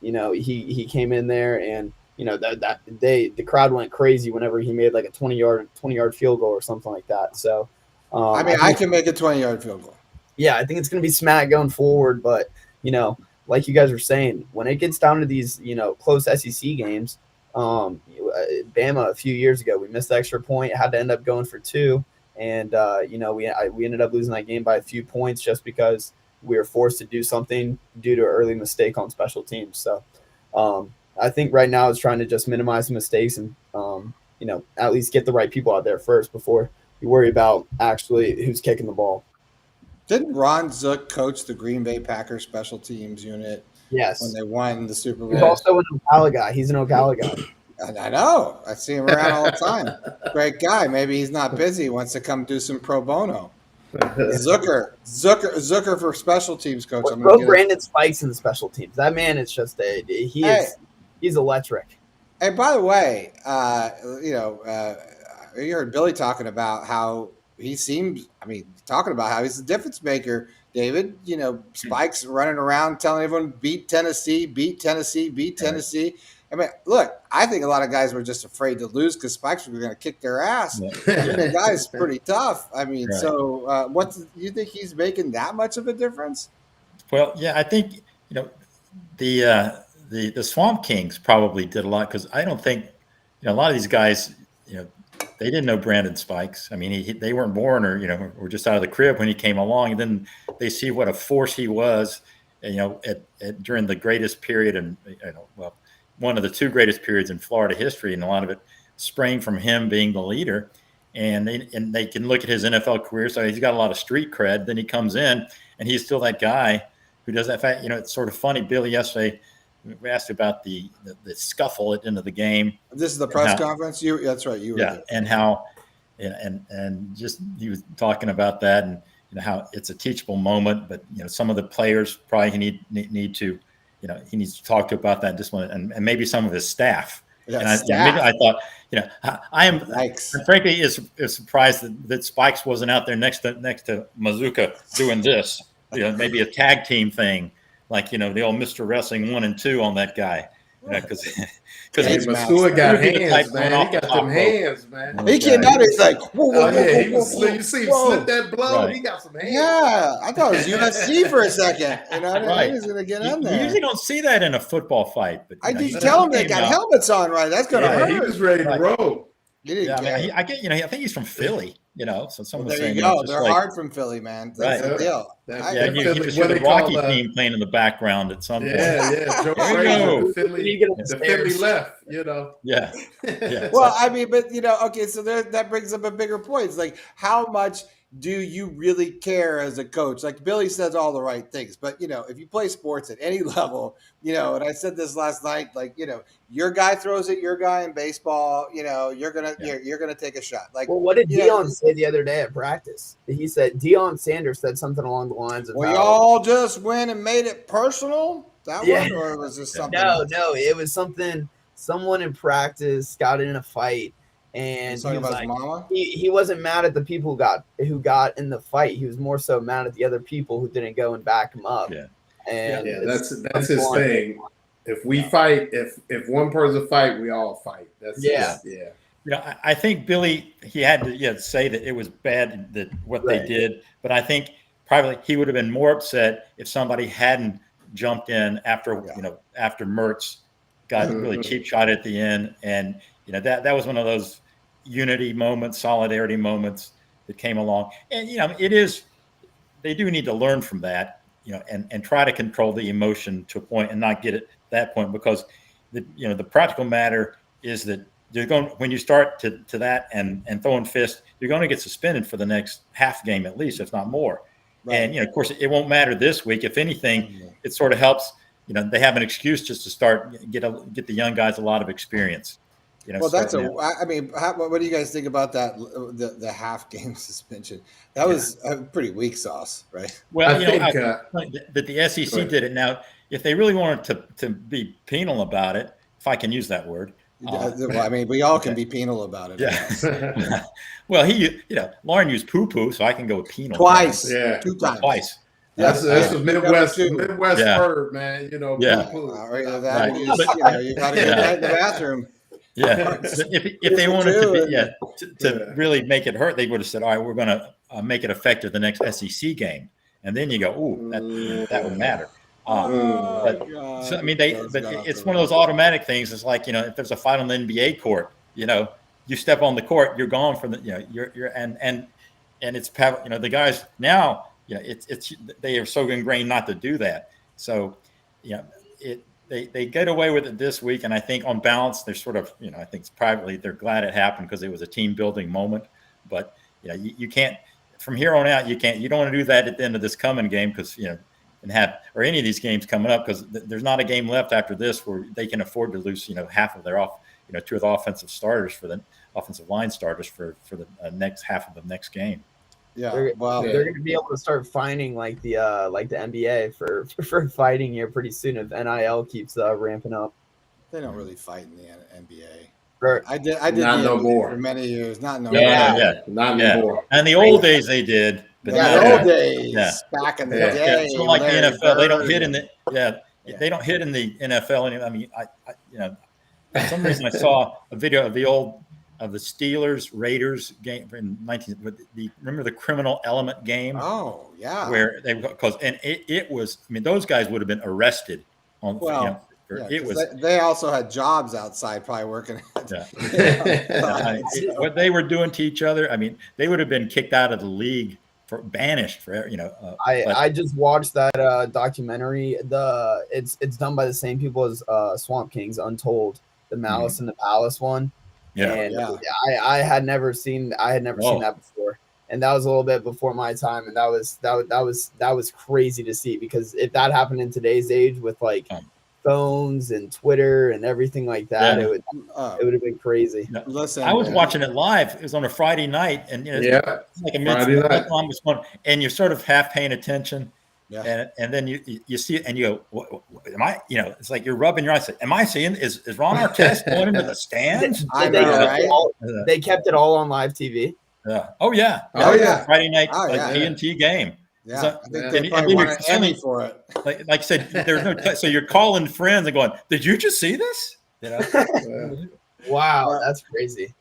He came in there and, the crowd went crazy whenever he made like a 20-yard field goal or something like that. So, I can make a 20-yard field goal. Yeah, I think it's going to be Smack going forward. But, like you guys were saying, when it gets down to these, close SEC games, Bama a few years ago, we missed the extra point, had to end up going for 2. And, we ended up losing that game by a few points just because we were forced to do something due to an early mistake on special teams. So, I think right now it's trying to just minimize the mistakes and, at least get the right people out there first before you worry about actually who's kicking the ball. Didn't Ron Zook coach the Green Bay Packers special teams unit? Yes. When they won the Super Bowl. He's also an Ocala guy. He's an Ocala guy. I know. I see him around all the time. Great guy. Maybe he's not busy. He wants to come do some pro bono. Zucker for special teams coach. Throw Brandon Spikes in the special teams. That man is just he's electric. And by the way, you heard Billy talking about how he seems. Talking about how he's a difference maker. David, Spikes running around telling everyone beat Tennessee. Look, I think a lot of guys were just afraid to lose because Spikes were going to kick their ass. The guy's pretty tough. So what do you think he's making that much of a difference? Well, yeah, I think the Swamp Kings probably did a lot, because I don't think a lot of these guys, they didn't know Brandon Spikes. They weren't born or were just out of the crib when he came along, and then they see what a force he was, during the greatest period and one of the 2 greatest periods in Florida history, and a lot of it sprang from him being the leader. And they can look at his NFL career, so he's got a lot of street cred. Then he comes in, and he's still that guy who does that. In fact, it's sort of funny. Billy, yesterday, we asked about the scuffle at the end of the game. This is the press conference. That's right. You were there. And how, and just he was talking about that, and how it's a teachable moment. But some of the players probably need to. He needs to talk to about that discipline, and maybe some of his staff. Yeah, and I thought, I am frankly is surprised that Spikes wasn't out there next to Mazuka doing this. Maybe a tag team thing, like the old Mr. Wrestling 1 and 2 on that guy. because Hey, but Stewart got hands, man. He got them hands, man. He came out. He's like, oh yeah, he was. You see him slip that blow. Right. He got some hands. Yeah, I thought it was UFC for a second. You know, Right. he was gonna get You in there. usually don't see that in a football fight, but I did tell him they got helmets on, right? That's gonna hurt. He was ready to roll. I get. I think he's from Philly. So someone there saying, you go. They're hard from Philly, man. That's the deal. You just hear the Rocky theme playing in the background at some point. Yeah. Joe Frazier, the Philly left. Yeah. Well, I mean, but okay, so that brings up a bigger point. It's like, how much do you really care as a coach? Like Billy says all the right things, but if you play sports at any level, and I said this last night, like, your guy throws at your guy in baseball, you're gonna take a shot. Like, well, what did Deion say the other day at practice? He said Deion Sanders said something along the lines of, "We all just went and made it personal." That one, or was this something? No, it was something. Someone in practice got in a fight. And he was like, mama? He wasn't mad at the people who got in the fight. He was more so mad at the other people who didn't go and back him up. That's his thing. If we fight, if one person fight, we all fight. That's I think Billy, he had to say that it was bad that what they did, but I think privately he would have been more upset if somebody hadn't jumped in after after Mertz got really cheap shot at the end, and that was one of those unity moments, solidarity moments that came along. And, they do need to learn from that, and try to control the emotion to a point and not get it that point, because the practical matter is that when you start to that and throwing fists, you're going to get suspended for the next half game, at least, if not more. Right. And, of course, it won't matter this week. If anything, it sort of helps, they have an excuse just to start, get the young guys a lot of experience. Well, what do you guys think about that? The half game suspension, that was a pretty weak sauce, right? Well, I think that the SEC did it. Now, if they really wanted to be penal about it, if I can use that word, we all can be penal about it. Yeah. Well, Loren used poo-poo, so I can go with penal twice. Yeah, 2 times. Twice. That's a Midwest word, man. Poo-poo. You got to get that in the bathroom. Yeah, if they wanted to really make it hurt, they would have said, "All right, we're going to make it effective the next SEC game," and then you go, "Ooh, that would matter." It's one of those automatic things. It's like if there's a fight on the NBA court, you step on the court, you're gone from the you're and it's the guys now it's they are so ingrained not to do that. So They get away with it this week, and I think on balance, they're sort of, I think privately they're glad it happened because it was a team building moment. But you can't, from here on out, you don't want to do that at the end of this coming game because or any of these games coming up, because there's not a game left after this where they can afford to lose half of their two of the offensive starters for the offensive line starters for the next half of the next game. Yeah, they're going to be able to start fining like the NBA for fighting here pretty soon if NIL keeps ramping up. They don't really fight in the NBA. Right. I did not no more for many years. Not no more. Not no more. And the old days they did. But the old days back in the day. It's like the NFL. They don't hit in the they don't hit in the NFL. I mean, for some reason I saw a video of the Steelers Raiders game in remember the criminal element game? Oh yeah, where it was. I mean, those guys would have been arrested on. They also had jobs outside, probably working. What they were doing to each other. I mean, they would have been kicked out of the league, banished for. I just watched that documentary. It's done by the same people as Swamp Kings Untold, the Malice in the Palace one. Yeah, and I had never seen that before, and that was a little bit before my time, and that was crazy to see, because if that happened in today's age with like phones and Twitter and everything like that, it would have been crazy. Listen, I was watching it live. It was on a Friday night, and it's like a mid-night, and you're sort of half paying attention. Yeah. And then you see it and you go, am I, it's like you're rubbing your eyes. Like, am I seeing, is Ron Artest going into the stands? They kept it all on live TV. Yeah. Oh yeah. Friday night TNT game. Yeah, I think they probably won an Emmy for it. Like I said, there's no. So you're calling friends and going, "Did you just see this?" You know? Wow, that's crazy.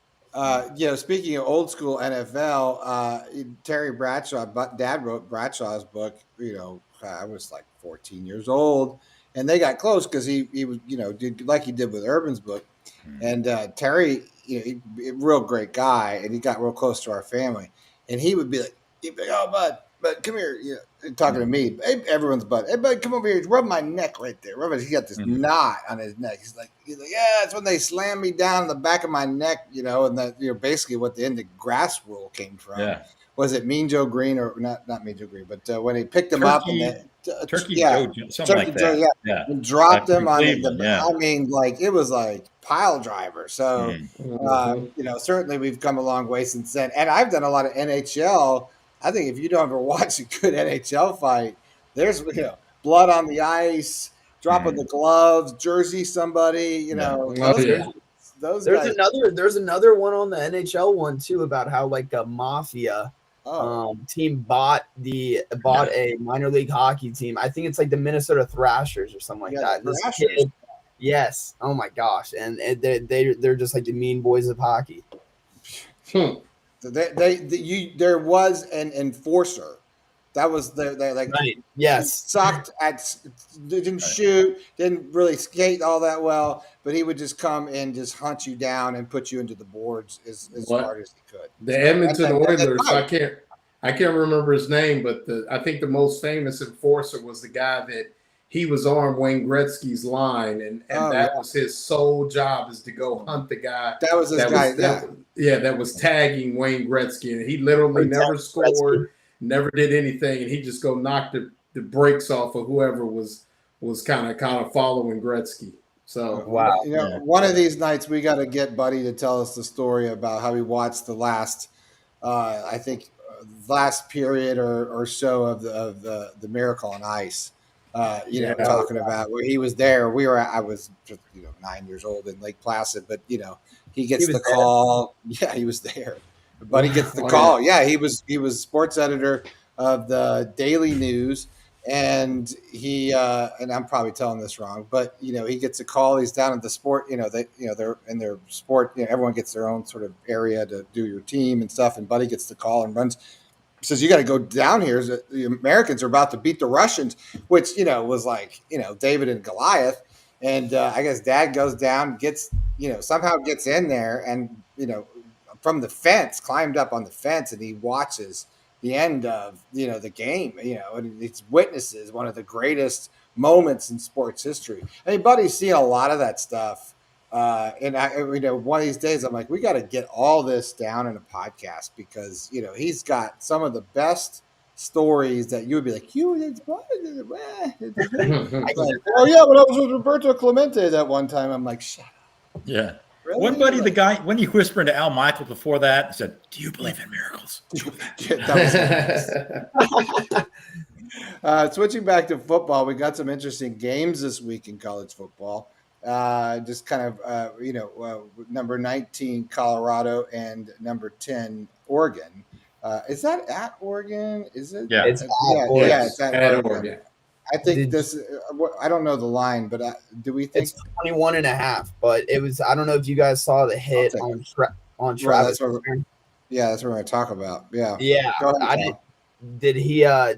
Speaking of old school NFL, Terry Bradshaw, Dad wrote Bradshaw's book. I was like 14 years old, and they got close because he was, did like he did with Urban's book, and Terry, real great guy, and he got real close to our family, and he'd be like, "Oh, bud, come here," talking to me. Hey, everyone's bud. Hey, bud, come over here. Rub my neck right there. Rub it. He got this knot on his neck. He's like, yeah, it's when they slammed me down in the back of my neck, and that, basically what the end of grass rule came from. Yeah. Was it Mean Joe Green or not Mean Joe Green, but when he picked him up and Turkey Joe, something like that. Joe, yeah. And dropped him on Cleveland, I mean, like it was like pile driver. So, certainly we've come a long way since then. And I've done a lot of NHL. I think if you don't ever watch a good NHL fight, there's blood on the ice, dropping the gloves, jersey somebody, those there's guys. There's another one on the NHL one too about how like a mafia team bought a minor league hockey team. I think it's like the Minnesota Thrashers or something like that. Thrashers. Yes. Oh my gosh. And they're just like the mean boys of hockey. There was an enforcer. That was they like right. Yes. Sucked didn't shoot, didn't really skate all that well, but he would just come and just hunt you down and put you into the boards as hard as he could. The Edmonton Oilers, I can't remember his name, but I think the most famous enforcer was the guy that he was on Wayne Gretzky's line, and that was his sole job, is to go hunt the guy. That was his guy. That was tagging Wayne Gretzky, and he literally never scored, never did anything, and he just go knock the brakes off of whoever was kind of following Gretzky. So wow, one of these nights we got to get Buddy to tell us the story about how he watched the last, last period or so of the Miracle on Ice. Talking about where he was there. I was just 9 years old in Lake Placid, but he gets the call. Yeah, he was there. Buddy gets the call. Yeah, he was sports editor of the Daily News, and he and I'm probably telling this wrong, but he gets a call. He's down at the sport. They're in their sport. Everyone gets their own sort of area to do your team and stuff. And Buddy gets the call and runs. Says you got to go down here. The Americans are about to beat the Russians, which was like David and Goliath. And I guess Dad goes down, gets somehow gets in there, and from the fence, climbed up on the fence, and he watches the end of the game. And it's witnesses one of the greatest moments in sports history. I mean, Buddy's seen a lot of that stuff. And one of these days I'm like, we got to get all this down in a podcast because, he's got some of the best stories that you would be like, oh yeah, when I was with Roberto Clemente that one time, I'm like, shut up. Yeah. Really? One buddy, the guy, when you whispered to Al Michael before that, said, "Do you believe in miracles?" Switching back to football, we got some interesting games this week in college football. Just kind of, number 19, Colorado, and number 10, Oregon. Is that at Oregon? Is it? Yeah, it's it's at Oregon. I think I don't know the line, but do we think it's 21.5? But it was, I don't know if you guys saw the hit on Travis. That's what we're going to talk about. Yeah. Yeah. Did he? I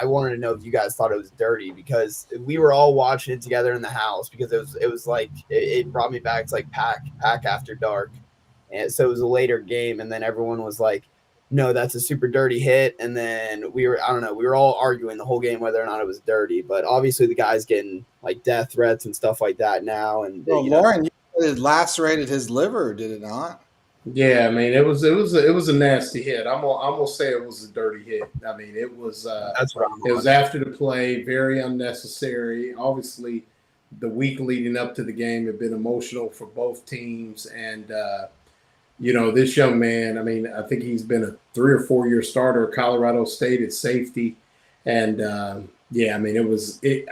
wanted to know if you guys thought it was dirty because we were all watching it together in the house because it was like it brought me back to like pack after dark, and so it was a later game, and then everyone was like, "No, that's a super dirty hit," and then we were all arguing the whole game whether or not it was dirty, but obviously the guy's getting like death threats and stuff like that now. And Loren, it lacerated his liver, did it not? Yeah, I mean, it was a nasty hit. I'm gonna say it was a dirty hit. I mean, it was. That's what it was after the play, very unnecessary. Obviously, the week leading up to the game had been emotional for both teams, and this young man. I mean, I think he's been a 3 or 4 year starter at Colorado State at safety, and I mean, it was. It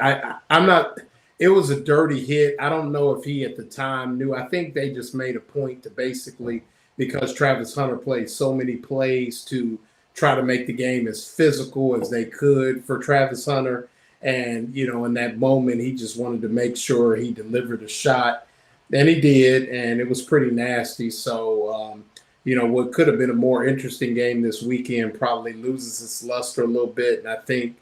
was a dirty hit. I don't know if he at the time knew. I think they just made a point to basically. Because Travis Hunter played so many plays to try to make the game as physical as they could for Travis Hunter. And, in that moment, he just wanted to make sure he delivered a shot. And he did, and it was pretty nasty. So, what could have been a more interesting game this weekend probably loses its luster a little bit. And I think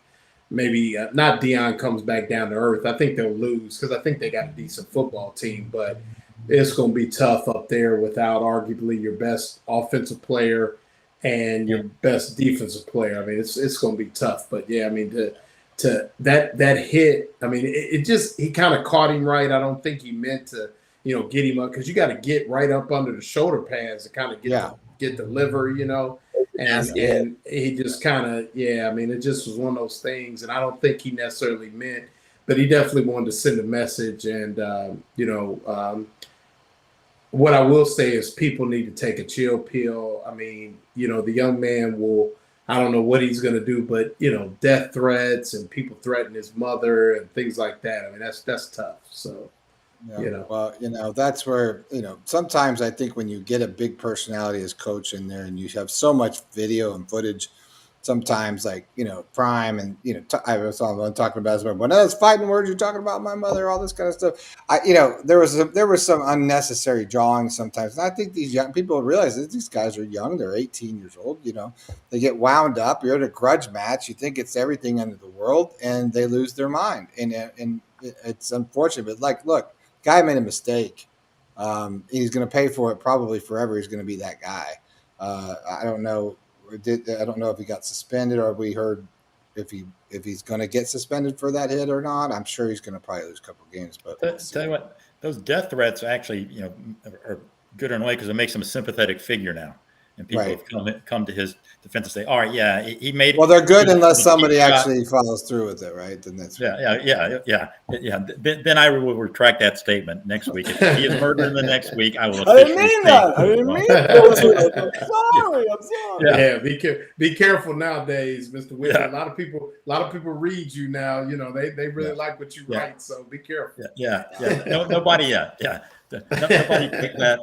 maybe not Deion comes back down to earth. I think they'll lose because I think they got a decent football team. But it's going to be tough up there without arguably your best offensive player and your best defensive player. I mean, it's going to be tough. But, yeah, I mean, to that hit, I mean, it just – he kind of caught him right. I don't think he meant to – get him up because you got to get right up under the shoulder pads to kind of get the liver, and he just kind of, I mean, it just was one of those things, and I don't think he necessarily meant, but he definitely wanted to send a message, and, what I will say is people need to take a chill pill. I mean, the young man I don't know what he's going to do, but, death threats and people threaten his mother and things like that. I mean, that's tough, so. Well, that's where, sometimes I think when you get a big personality as coach in there and you have so much video and footage, sometimes like, Prime and, I was talking about this, one of those fighting words you're talking about, my mother, all this kind of stuff. There was some unnecessary jawing sometimes. And I think these young people realize that these guys are young. They're 18 years old, they get wound up. You're at a grudge match. You think it's everything under the world and they lose their mind. And it's unfortunate, but look, guy made a mistake. He's going to pay for it probably forever. He's going to be that guy. I don't know. I don't know if he got suspended or we heard if he's going to get suspended for that hit or not. I'm sure he's going to probably lose a couple of games. But tell you what, those death threats actually, are good in a way because it makes him a sympathetic figure now. And people have come to his defense and say, all right, yeah, he made. Well, they're good unless somebody actually follows through with it, right? Then that's yeah. Then I will retract that statement next week. If he is murdered in the next week, I will. I didn't mean that. I didn't mean that. I'm sorry. Yeah, be careful nowadays, Mr. Whitley. Yeah. A lot of people read you now. They really like what you write, so be careful. Yeah. Nobody. Nobody picked that.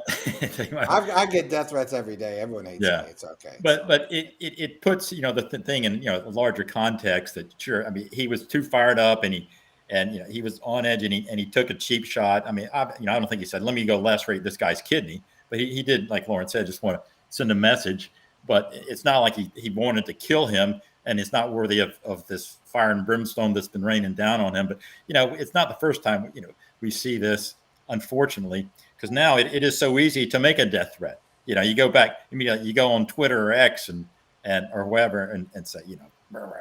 I get death threats every day. Everyone hates me. It's okay. But it puts the thing in a larger context. That sure, I mean, he was too fired up and he was on edge and he took a cheap shot. I mean, I don't think he said, "Let me go lacerate this guy's kidney," but he did, like Loren said, just want to send a message. But it's not like he wanted to kill him, and it's not worthy of this fire and brimstone that's been raining down on him. But it's not the first time we see this. Unfortunately, because now it is so easy to make a death threat. You go back, you go on Twitter or X and or whoever and say,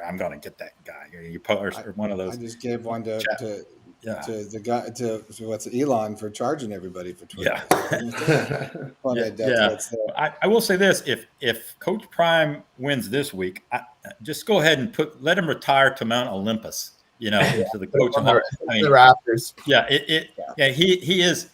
I'm going to get that guy. You post or one of those. I just gave one to the guy to what's Elon for charging everybody for Twitter. I will say this: if Coach Prime wins this week, just go ahead and let him retire to Mount Olympus. To the coach of the Raptors.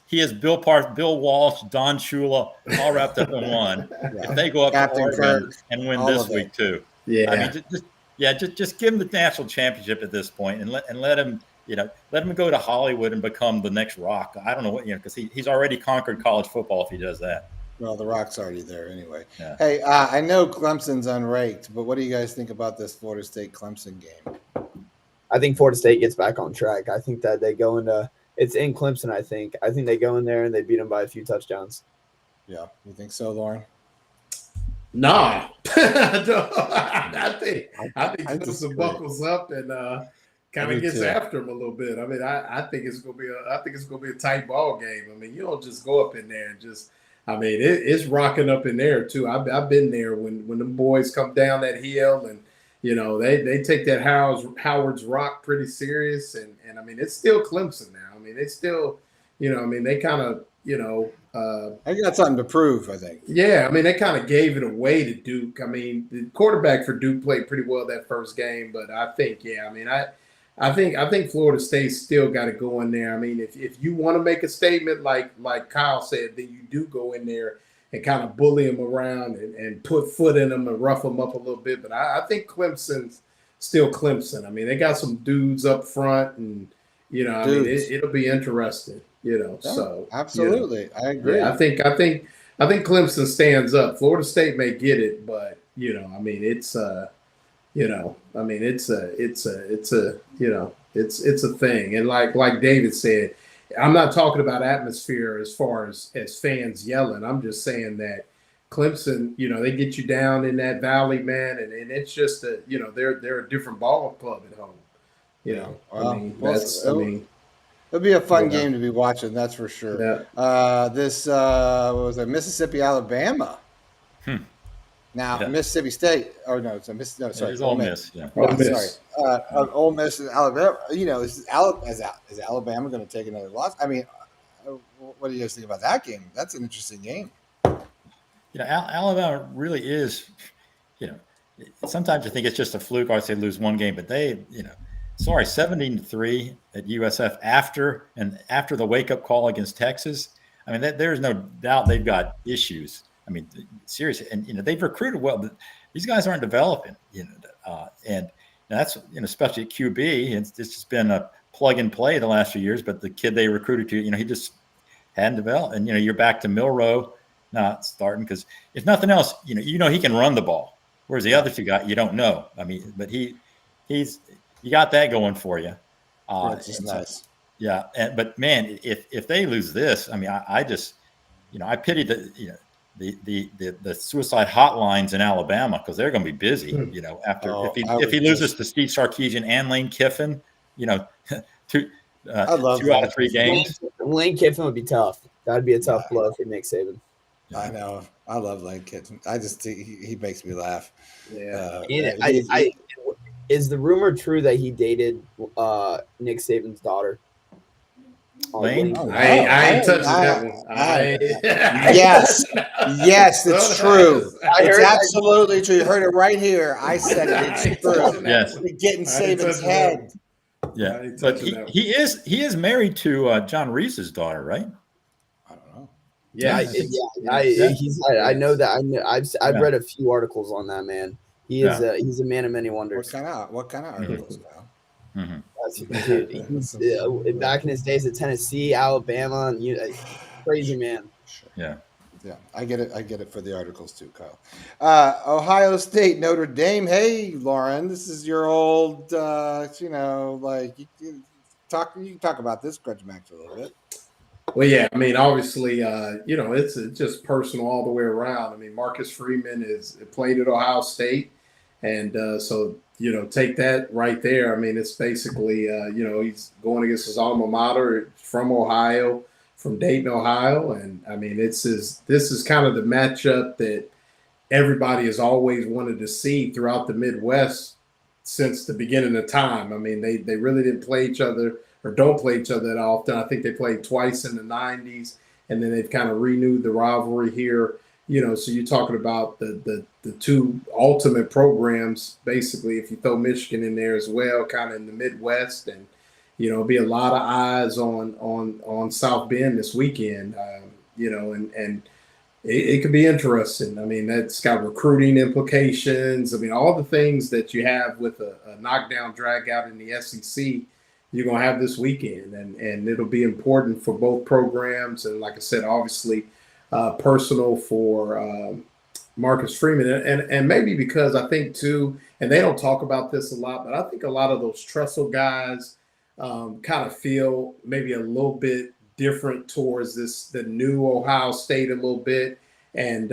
He is Bill Walsh, Don Shula, all wrapped up in one. If they go up to Oregon and win this week too, just give him the national championship at this point and let him go to Hollywood and become the next Rock. I don't know what because he's already conquered college football if he does that. Well, the Rock's already there anyway. Yeah. Hey, I know Clemson's unranked, but what do you guys think about this Florida State Clemson game? I think Florida State gets back on track. I think that they go into – it's in Clemson, I think. I think they go in there and they beat them by a few touchdowns. Yeah. You think so, Loren? Nah. I think Clemson buckles up and kind of gets after them a little bit. I mean, I think it's going to be a tight ball game. I mean, you don't just go up in there and just – I mean, it's rocking up in there too. I've been there when them boys come down that hill and – they take that Howard's Rock pretty serious, and I mean it's still Clemson now. I mean they still, they kind of, they got something to prove. I think. Yeah, I mean they kind of gave it away to Duke. I mean the quarterback for Duke played pretty well that first game, but I think, I think Florida State's still got to go in there. I mean if you want to make a statement like Kyle said, then you do go in there and kind of bully them around and put foot in them and rough them up a little bit. But I think Clemson's still Clemson. I mean, they got some dudes up front and, I mean, it'll be interesting, so. Absolutely. I agree. Yeah, I think Clemson stands up. Florida State may get it, but you know, I mean, it's you know, I mean, it's a you know, it's a thing. And like David said, I'm not talking about atmosphere as far as fans yelling. I'm just saying that Clemson, you know, they get you down in that valley, man, and it's just a, you know, they're a different ball club at home. You know, Well, I mean, that's I mean, it'll be a fun you know, game to be watching, that's for sure. yeah. This what was it, Mississippi, Alabama. Now Mississippi State. Oh no, it's a Miss. No, sorry, It is Ole Miss. Yeah, Ole sorry. Miss. Ole Miss and Alabama. You know, is Alabama going to take another loss? I mean, what do you guys think about that game? That's an interesting game. You know, Alabama really is. You know, sometimes you think it's just a fluke. Or they lose one game, but they, you know, 17-3 at USF after the wake up call against Texas. I mean, there's no doubt they've got issues. I mean, seriously, and you know they've recruited well, but these guys aren't developing. You know, and that's, you know, especially at QB. It's just been a plug and play the last few years. But the kid they recruited to, you know, he just hadn't developed. And you know, you're back to Milroe not starting because if nothing else, you know he can run the ball, whereas the other two guys you don't know. I mean, but he's you got that going for you. That's just nice. Yeah, but man, if they lose this, I mean, I just, you know, I pity the, you know, the suicide hotlines in Alabama because they're going to be busy. You know, after if he loses to Steve Sarkisian and Lane Kiffin, you know, two out of 3 games. Lane Kiffin would be tough. That'd be a tough blow for Nick Saban. I know. I love Lane Kiffin. I just he makes me laugh. Yeah. Is the rumor true that he dated Nick Saban's daughter? Lane? I ain't touching that one. Yes, it's true. It's absolutely true. You heard it right here. I said it. It's true. Yes, getting Saban's head. Yeah, but he is married to John Reese's daughter, right? I don't know. Yeah, I know that. I've read a few articles on that man. He is he's a man of many wonders. What kind of articles, Kyle? Mm-hmm. Back in his days at Tennessee, Alabama, and crazy man. Yeah, I get it for the articles too, Kyle. Ohio State, Notre Dame. Hey, Loren, this is your old. You know, like you can talk about this grudge match a little bit. Well, yeah, I mean, obviously, you know, it's just personal all the way around. I mean, Marcus Freeman played at Ohio State, and so. You know, take that right there. I mean, it's basically, you know, he's going against his alma mater from Ohio, from Dayton, Ohio. And I mean, this is kind of the matchup that everybody has always wanted to see throughout the Midwest since the beginning of time. I mean, they really didn't play each other or don't play each other that often. I think they played twice in the 90s, and then they've kind of renewed the rivalry here. You know, so you're talking about the two ultimate programs, basically, if you throw Michigan in there as well, kind of in the Midwest, and, you know, be a lot of eyes on South Bend this weekend, you know, and it could be interesting. I mean, that's got recruiting implications. I mean, all the things that you have with a knockdown drag out in the SEC, you're going to have this weekend, and it'll be important for both programs. And like I said, obviously, personal for Marcus Freeman, and maybe because I think too, and they don't talk about this a lot, but I think a lot of those Tressel guys kind of feel maybe a little bit different towards the new Ohio State a little bit, and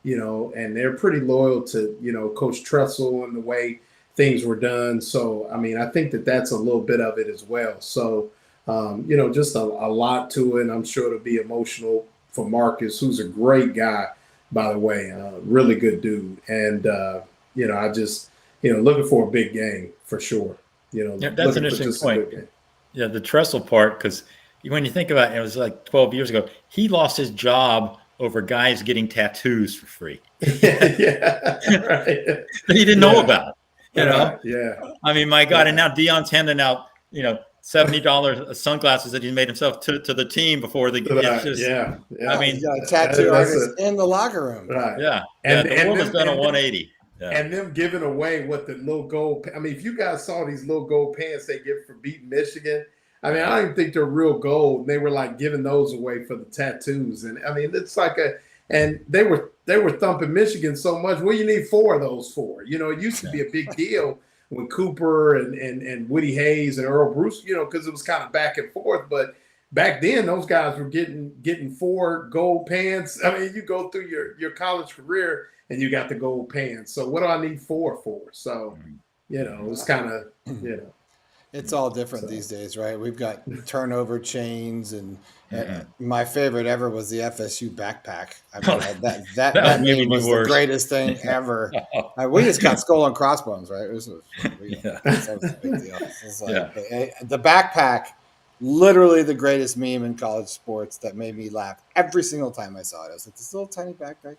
you know, and they're pretty loyal to, you know, Coach Tressel and the way things were done. So I mean, I think that's a little bit of it as well. So you know, just a lot to it, and I'm sure it'll be emotional for Marcus, who's a great guy, by the way, really good dude. And, you know, I just, you know, looking for a big game for sure. You know, yeah, that's an interesting point. Yeah, the Tressel part, because when you think about it, it was like 12 years ago, he lost his job over guys getting tattoos for free. Yeah, right. That he didn't know about, you know? Yeah. I mean, my God, and now Deion's handing out, you know, $70 sunglasses that he made himself to the team before the game. I mean, tattoo artist in the locker room. Right. Yeah. And the world has done a 180. Yeah. And them giving away what the little gold. I mean, if you guys saw these little gold pants they give for beating Michigan, I mean, I don't even think they're real gold. They were like giving those away for the tattoos. And I mean, it's like and they were thumping Michigan so much. What do you need 4 of those for? You know, it used to be a big deal when Cooper and Woody Hayes and Earl Bruce, you know, because it was kind of back and forth. But back then, those guys were getting 4 gold pants. I mean, you go through your college career and you got the gold pants. So what do I need 4 for? So, you know, it was kind of, you know. It's all different these days, right? We've got turnover chains, and my favorite ever was the FSU backpack. I mean, that meme was the greatest thing ever. We just got skull and crossbones, right? That was a big deal. It's like, the backpack, literally the greatest meme in college sports that made me laugh every single time I saw it. I was like, this little tiny backpack.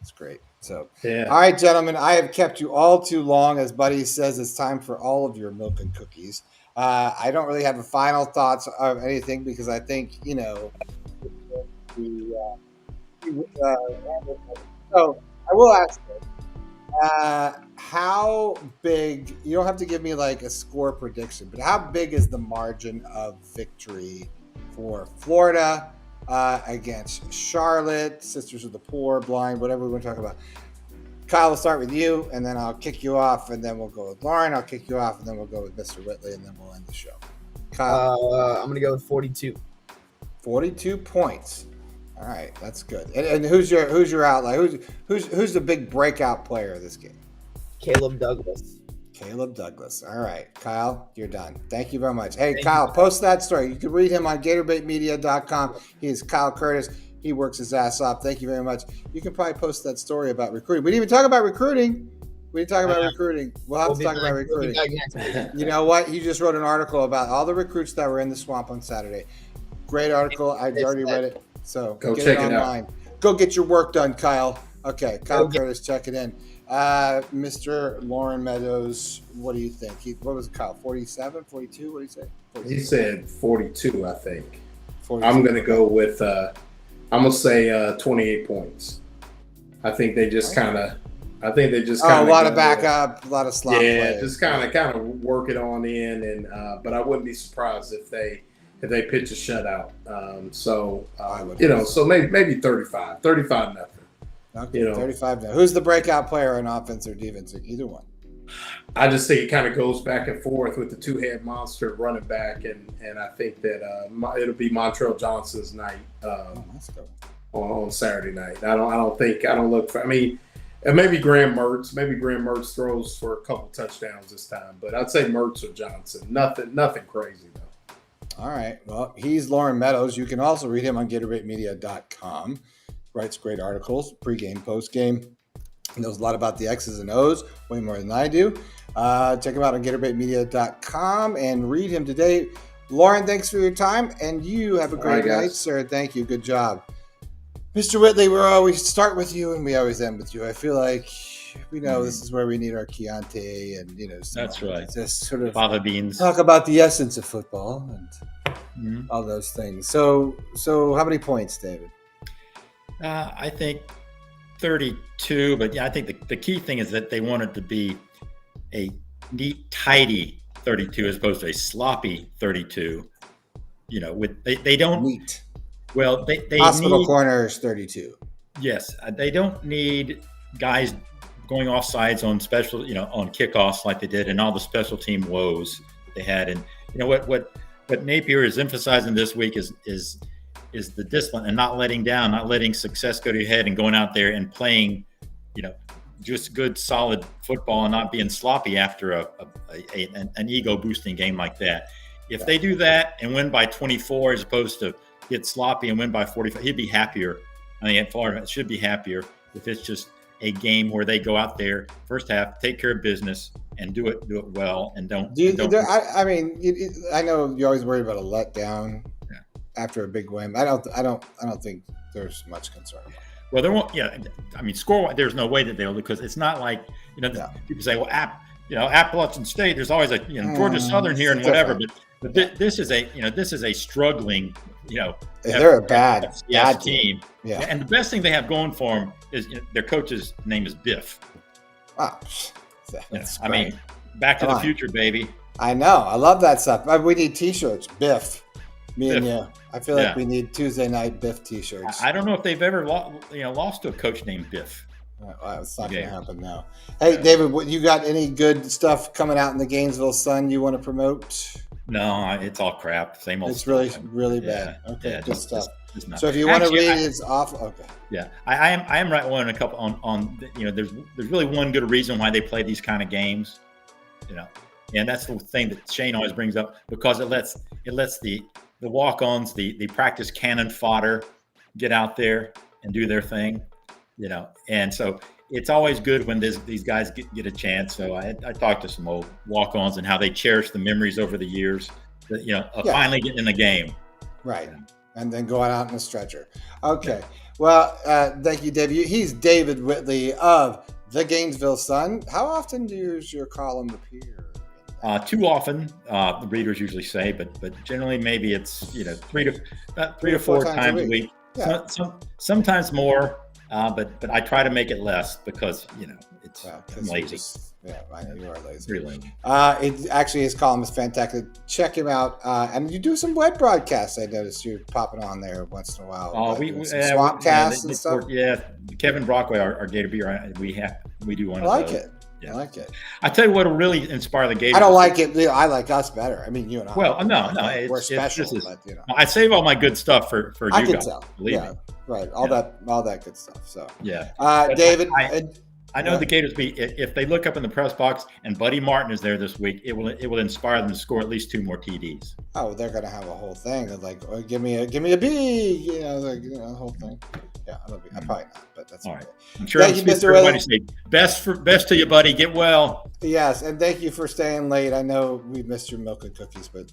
It's great. So, all right, gentlemen, I have kept you all too long. As Buddy says, it's time for all of your milk and cookies. I don't really have a final thoughts of anything because I think, you know, so I will ask this. How big, you don't have to give me like a score prediction, but how big is the margin of victory for Florida against Charlotte, Sisters of the Poor, Blind, whatever we want to talk about? Kyle, we'll start with you, and then I'll kick you off, and then we'll go with Loren. I'll kick you off, and then we'll go with Mr. Whitley, and then we'll end the show. Kyle? I'm going to go with 42. 42 points. All right, that's good. And who's your outlier? Who's the big breakout player of this game? Caleb Douglas. Caleb Douglas. All right, Kyle, you're done. Thank you very much. Hey, Kyle, post that story. You can read him on GatorbaitMedia.com. He is Kyle Curtis. He works his ass off. Thank you very much. You can probably post that story about recruiting. We didn't even talk about recruiting. We'll have to talk about recruiting. You know what? He just wrote an article about all the recruits that were in the swamp on Saturday. Great article. I already read it. So go get check it online. Go get your work done, Kyle. Okay, Kyle Curtis, check it in. Mr. Loren Meadows, what do you think? What was it, Kyle? 47, 42? What did he say? 42. He said 42, I think. 42. I'm going to go with I'm gonna say 28 points. I think they just kind of. A lot of backup, a lot of slot. Yeah, play. Just kind of work it on in, and but I wouldn't be surprised if they pitch a shutout. So maybe 35 nothing. Okay, 35 now. Who's the breakout player on offense or defense? Either one. I just think it kind of goes back and forth with the two-head monster running back, and I think that it'll be Montrell Johnson's night on Saturday night. I don't look for. I mean, maybe Graham Mertz. Maybe Graham Mertz throws for a couple touchdowns this time, but I'd say Mertz or Johnson. Nothing crazy though. All right. Well, he's Loren Meadows. You can also read him on GatorbaitMedia.com. Writes great articles, pregame, postgame. He knows a lot about the X's and O's, way more than I do. Check him out on GatorbaitMedia.com and read him today. Loren, thanks for your time, and you have a great night, sir. Thank you. Good job. Mr. Whitley, we always start with you, and we always end with you. I feel like we know this is where we need our Chianti and, that's right. Just sort of fava beans. Talk about the essence of football and all those things. So how many points, David? I think 32, but I think the key thing is that they want it to be a neat, tidy 32 as opposed to a sloppy 32. They don't neat. Well, they hospital need, corners 32. Yes, they don't need guys going off sides on special, on kickoffs like they did, and all the special team woes they had. And what Napier is emphasizing this week is the discipline and not letting down, not letting success go to your head, and going out there and playing, just good, solid football and not being sloppy after an ego-boosting game like that. If they do that and win by 24 as opposed to get sloppy and win by 45, he'd be happier. I think Florida should be happier if it's just a game where they go out there first half, take care of business, and do it well, and don't. I know you're always worried about a letdown after a big win. I don't think there's much concern about it. Well, there won't. Yeah, I mean, score. There's no way that they'll, because it's not like people say, well, Appalachian State. There's always a Georgia Southern here and whatever, but this is a struggling they're a bad team. Yeah, and the best thing they have going for them is their coach's name is Biff. Oh, I mean, Back to the Future, baby. I know. I love that stuff. We need T-shirts. Biff. Me and you. I feel like we need Tuesday night Biff T-shirts. I don't know if they've ever lost to a coach named Biff. Well, it's not going to happen now. Hey, David, what you got? Any good stuff coming out in the Gainesville Sun you want to promote? No, it's all crap. Same old. It's stuff. really bad. Okay, yeah, good stuff. Just so if you want to read, it's awful. Okay. Yeah, I am right on a couple on there's really one good reason why they play these kind of games, and that's the thing that Shane always brings up, because it lets the walk-ons, the practice cannon fodder, get out there and do their thing, and so it's always good when these guys get a chance. So I talked to some old walk-ons and how they cherish the memories over the years, of finally getting in the game. Right. And then going out in a stretcher. Okay. Well, thank you, David. He's David Whitley of the Gainesville Sun. How often does your column appear? Too often, the readers usually say, but generally maybe it's 3 to 4 times a week. Yeah. Sometimes more, but I try to make it less because I'm lazy. I know you are lazy. Really. His column is fantastic. Check him out. And you do some web broadcasts. I noticed you're popping on there once in a while. Swamp casts and stuff. Yeah, Kevin Brockway, our Gator beer, we do one. I like it. Yeah. I like it. I tell you what will really inspire the Gators. I don't like it. I like us better. I mean, you and I. Well, no, we're special. I save all my good stuff for you guys. I can tell. Believe me. Right. All that good stuff. So yeah. David. I know the Gators if they look up in the press box and Buddy Martin is there this week, it will inspire them to score at least 2 more TDs. Oh, they're gonna have a whole thing of like, give me a B, the whole thing. Yeah, I'm probably not, but that's all right. I'm sure I'm speaking for everybody. Say best to you, buddy. Get well. Yes, and thank you for staying late. I know we missed your milk and cookies, but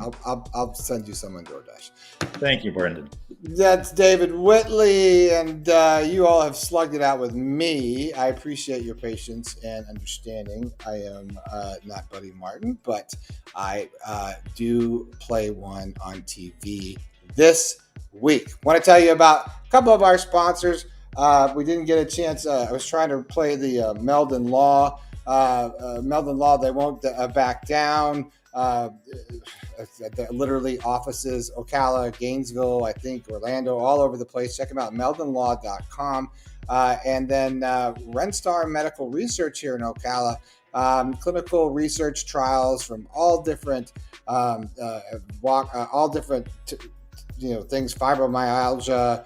I'll send you some on DoorDash. Thank you, Brendan. That's David Whitley, and you all have slugged it out with me. I appreciate your patience and understanding. I am not Buddy Martin, but I do play one on TV this week. Want to tell you about a couple of our sponsors. We didn't get a chance. I was trying to play the Meldon Law. Meldon Law, they won't back down. Literally offices, Ocala, Gainesville, I think Orlando, all over the place. Check them out, meldonlaw.com. And then Renstar Medical Research here in Ocala, clinical research trials from all different things, fibromyalgia,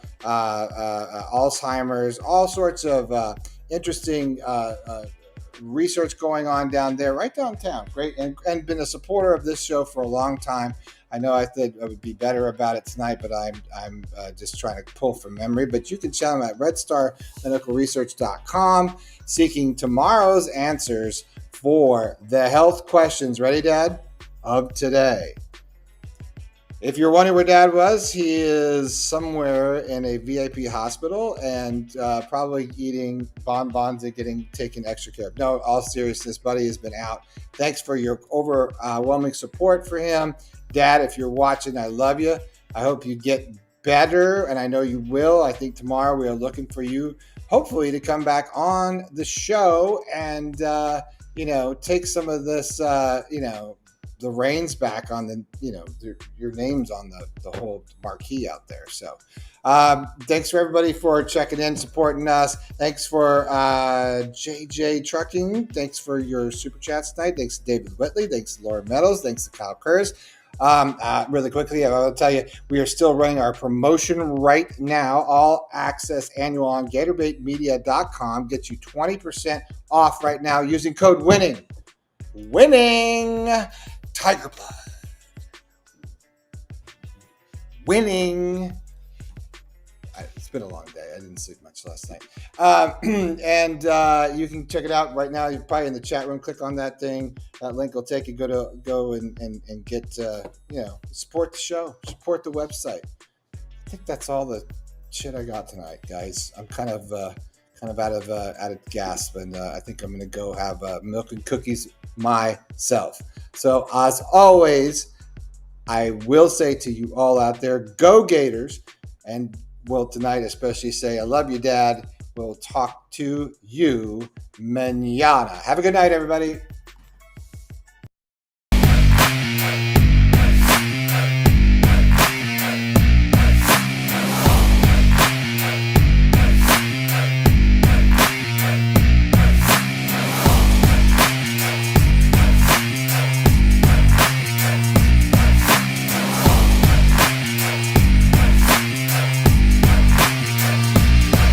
Alzheimer's, all sorts of interesting research going on down there, right downtown. Great, and been a supporter of this show for a long time. I know I thought I would be better about it tonight, but I'm just trying to pull from memory. But you can check them at redstarmedicalresearch.com, seeking tomorrow's answers for the health questions. Ready, Dad? Of today. If you're wondering where Dad was, he is somewhere in a VIP hospital and probably eating bonbons and getting taken extra care of. No, all seriousness, Buddy has been out. Thanks for your overwhelming support for him. Dad, if you're watching, I love you. I hope you get better, and I know you will. I think tomorrow we are looking for you, hopefully, to come back on the show and, take some of this, the reins back on the, your name's on the whole marquee out there. So thanks for everybody for checking in, supporting us. Thanks for JJ Trucking. Thanks for your super chats tonight. Thanks to David Whitley. Thanks to Loren Meadows. Thanks to Kyle Kurz. Really quickly, I will tell you, we are still running our promotion right now, all access annual on GatorBaitMedia.com. Gets you 20% off right now using code WINNING. Winning Tiger Blood. Winning. It's been a long day. I didn't sleep much last night. And you can check it out right now. You're probably in the chat room. Click on that thing. That link will take you. Go and get support the show. Support the website. I think that's all the shit I got tonight, guys. I'm kind of out of gas, and I think I'm gonna go have milk and cookies myself. So as always, I will say to you all out there, go Gators, and will tonight especially say, I love you, Dad. We'll talk to you mañana. Have a good night, everybody.